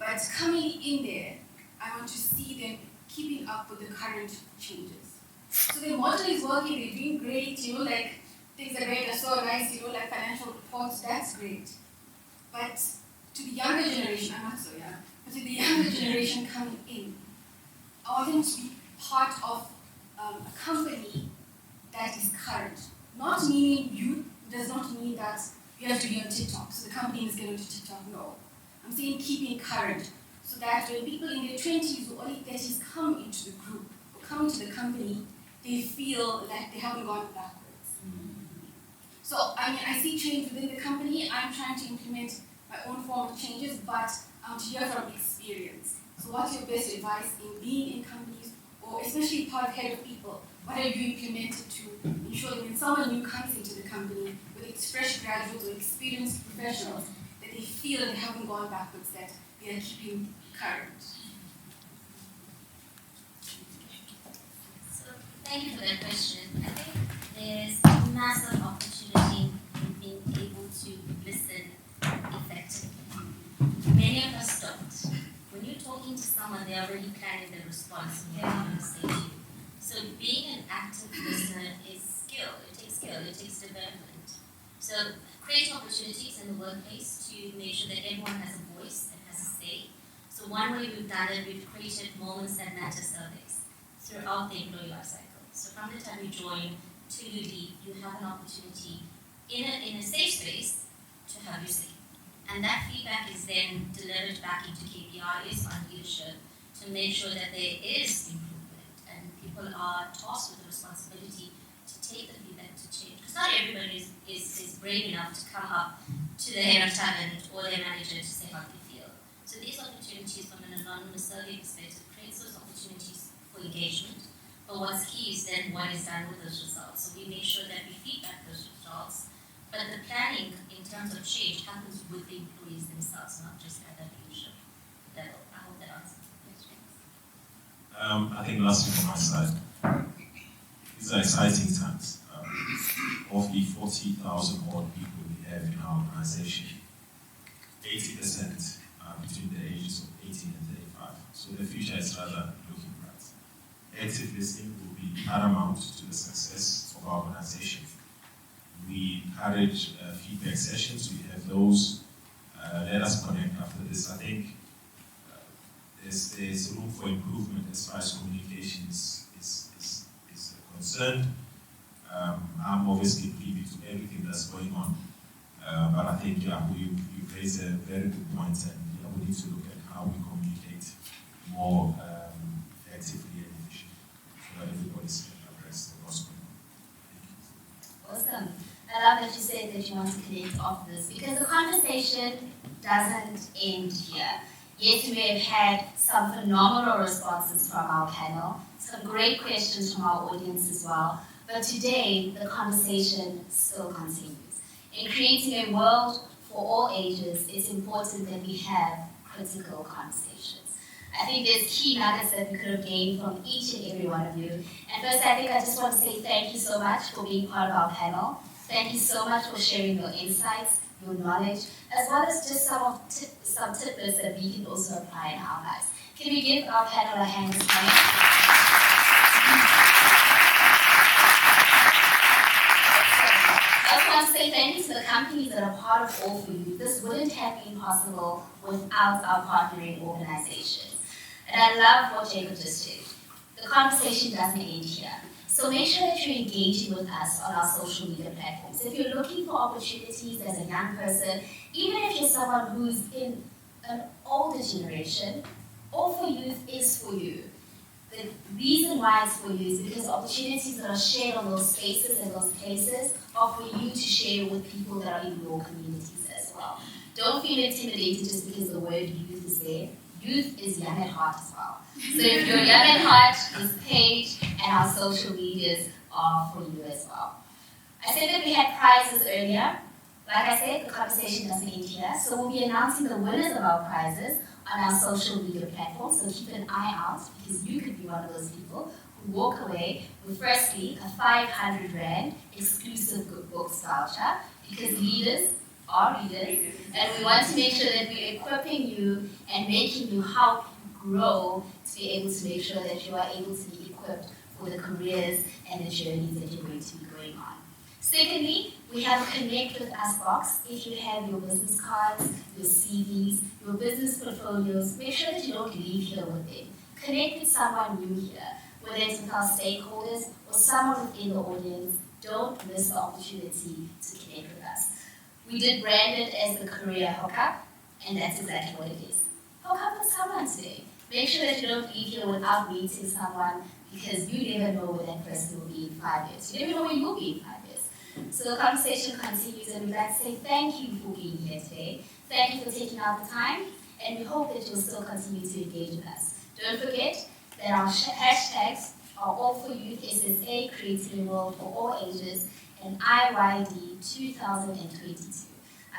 K: But coming in there, I want to see them keeping up with the current changes. So their model is working, they're doing great, like things are great, are so nice, like financial reports, that's great. But to the younger generation, I'm not so young, but to the younger generation coming in, I want them to be part of a company that is current. Not meaning youth does not mean that you have to be on TikTok, so the company is going to TikTok, no. I'm saying keeping current, so that when people in their 20s or early 30s come into the group, or come into the company, they feel like they haven't gone backwards. So, I see change within the company. I'm trying to implement my own form of changes, but to hear from experience. So what's your best advice in being in companies, or especially part of head of people? What have you implemented to ensure that when someone new comes into the company, whether it's fresh graduates or experienced professionals, that they feel that they haven't gone backwards, that they are keeping current?
L: So thank you for that question. I think there's a massive opportunity in being able to listen effectively. Many of us don't. When you're talking to someone, they're already planning their response and what they're going to say to you. So being an active listener is skill. It takes development. So create opportunities in the workplace to make sure that everyone has a voice and has a say. So one way we've done it, we've created moments that matter surveys. throughout the employee life cycle. So from the time you join till you leave, you have an opportunity in a safe space to have your say. And that feedback is then delivered back into KPIs on leadership to make sure that there is improvement and people are tasked with the responsibility to take the feedback to change. Because not everybody is brave enough to come up to the head of talent or their manager to say how they feel. So these opportunities from an anonymous survey perspective creates those opportunities for engagement. But what's key is then what is done with those results. So we make sure that we feedback those results. But the planning in terms of change happens with the employees themselves, not just at the leadership level. I hope that answers the question.
G: I think lastly from my side, these are exciting times. Of the 40,000 odd people we have in our organization, 80% are between the ages of 18 and 35. So the future is rather looking bright. Active listening will be paramount to the success of our organization. We encourage feedback sessions. We have those. Let us connect after this. I think there's room for improvement as far as communication is concerned. I'm obviously privy to everything that's going on, but I think you've raised a very good point, and we need to look at how we communicate more effectively and efficiently so that everybody's abreast of what's going on.
A: Awesome. I love that you said that you want to connect off this, because the conversation doesn't end here. Yes, we may have had some phenomenal responses from our panel, some great questions from our audience as well, but today the conversation still continues. In creating a world for all ages, it's important that we have critical conversations. I think there's key nuggets that we could have gained from each and every one of you. And first, I think I just want to say thank you so much for being part of our panel. Thank you so much for sharing your insights, your knowledge, as well as just some tidbits that we can also apply in our lives. Can we give our panel a hand this morning? I also want to say thank you to the companies that are part of All4Youth. This wouldn't have been possible without our partnering organizations. And I love what Jacob just said. The conversation doesn't end here. So make sure that you're engaging with us on our social media platforms. If you're looking for opportunities as a young person, even if you're someone who's in an older generation, All4Youth is for you. The reason why it's for you is because opportunities that are shared on those spaces and those places are for you to share with people that are in your communities as well. Don't feel intimidated just because the word youth is there. Youth is young at heart as well. So if you're young at heart, this page and our social medias are for you as well. I said that we had prizes earlier. Like I said, the conversation doesn't end here. So we'll be announcing the winners of our prizes on our social media platforms. So keep an eye out, because you could be one of those people who walk away with, firstly, a 500 Rand exclusive good books voucher, because leaders are leaders, and we want to make sure that we're equipping you and making you help grow to be able to make sure that you are able to be equipped for the careers and the journeys that you're going to be going on. Secondly, we have a Connect with Us box. If you have your business cards, your CVs, your business portfolios, make sure that you don't leave here with them. Connect with someone new here, whether it's with our stakeholders or someone within the audience. Don't miss the opportunity to connect with us. We did brand it as the Career Hookup, and that's exactly what it is. Hook up with someone today. Make sure that you don't leave here without meeting someone, because you never know where that person will be in 5 years. You never know where you'll be in 5 years. So the conversation continues, and we'd like to say thank you for being here today. Thank you for taking out the time, and we hope that you'll still continue to engage with us. Don't forget that our hashtags are All4Youth SSA, creating a world for all ages, and IYD 2022.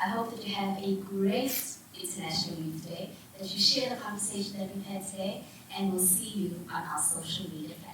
A: I hope that you have a great International Youth Day, that you share the conversation that we've had today, and we'll see you on our social media platforms.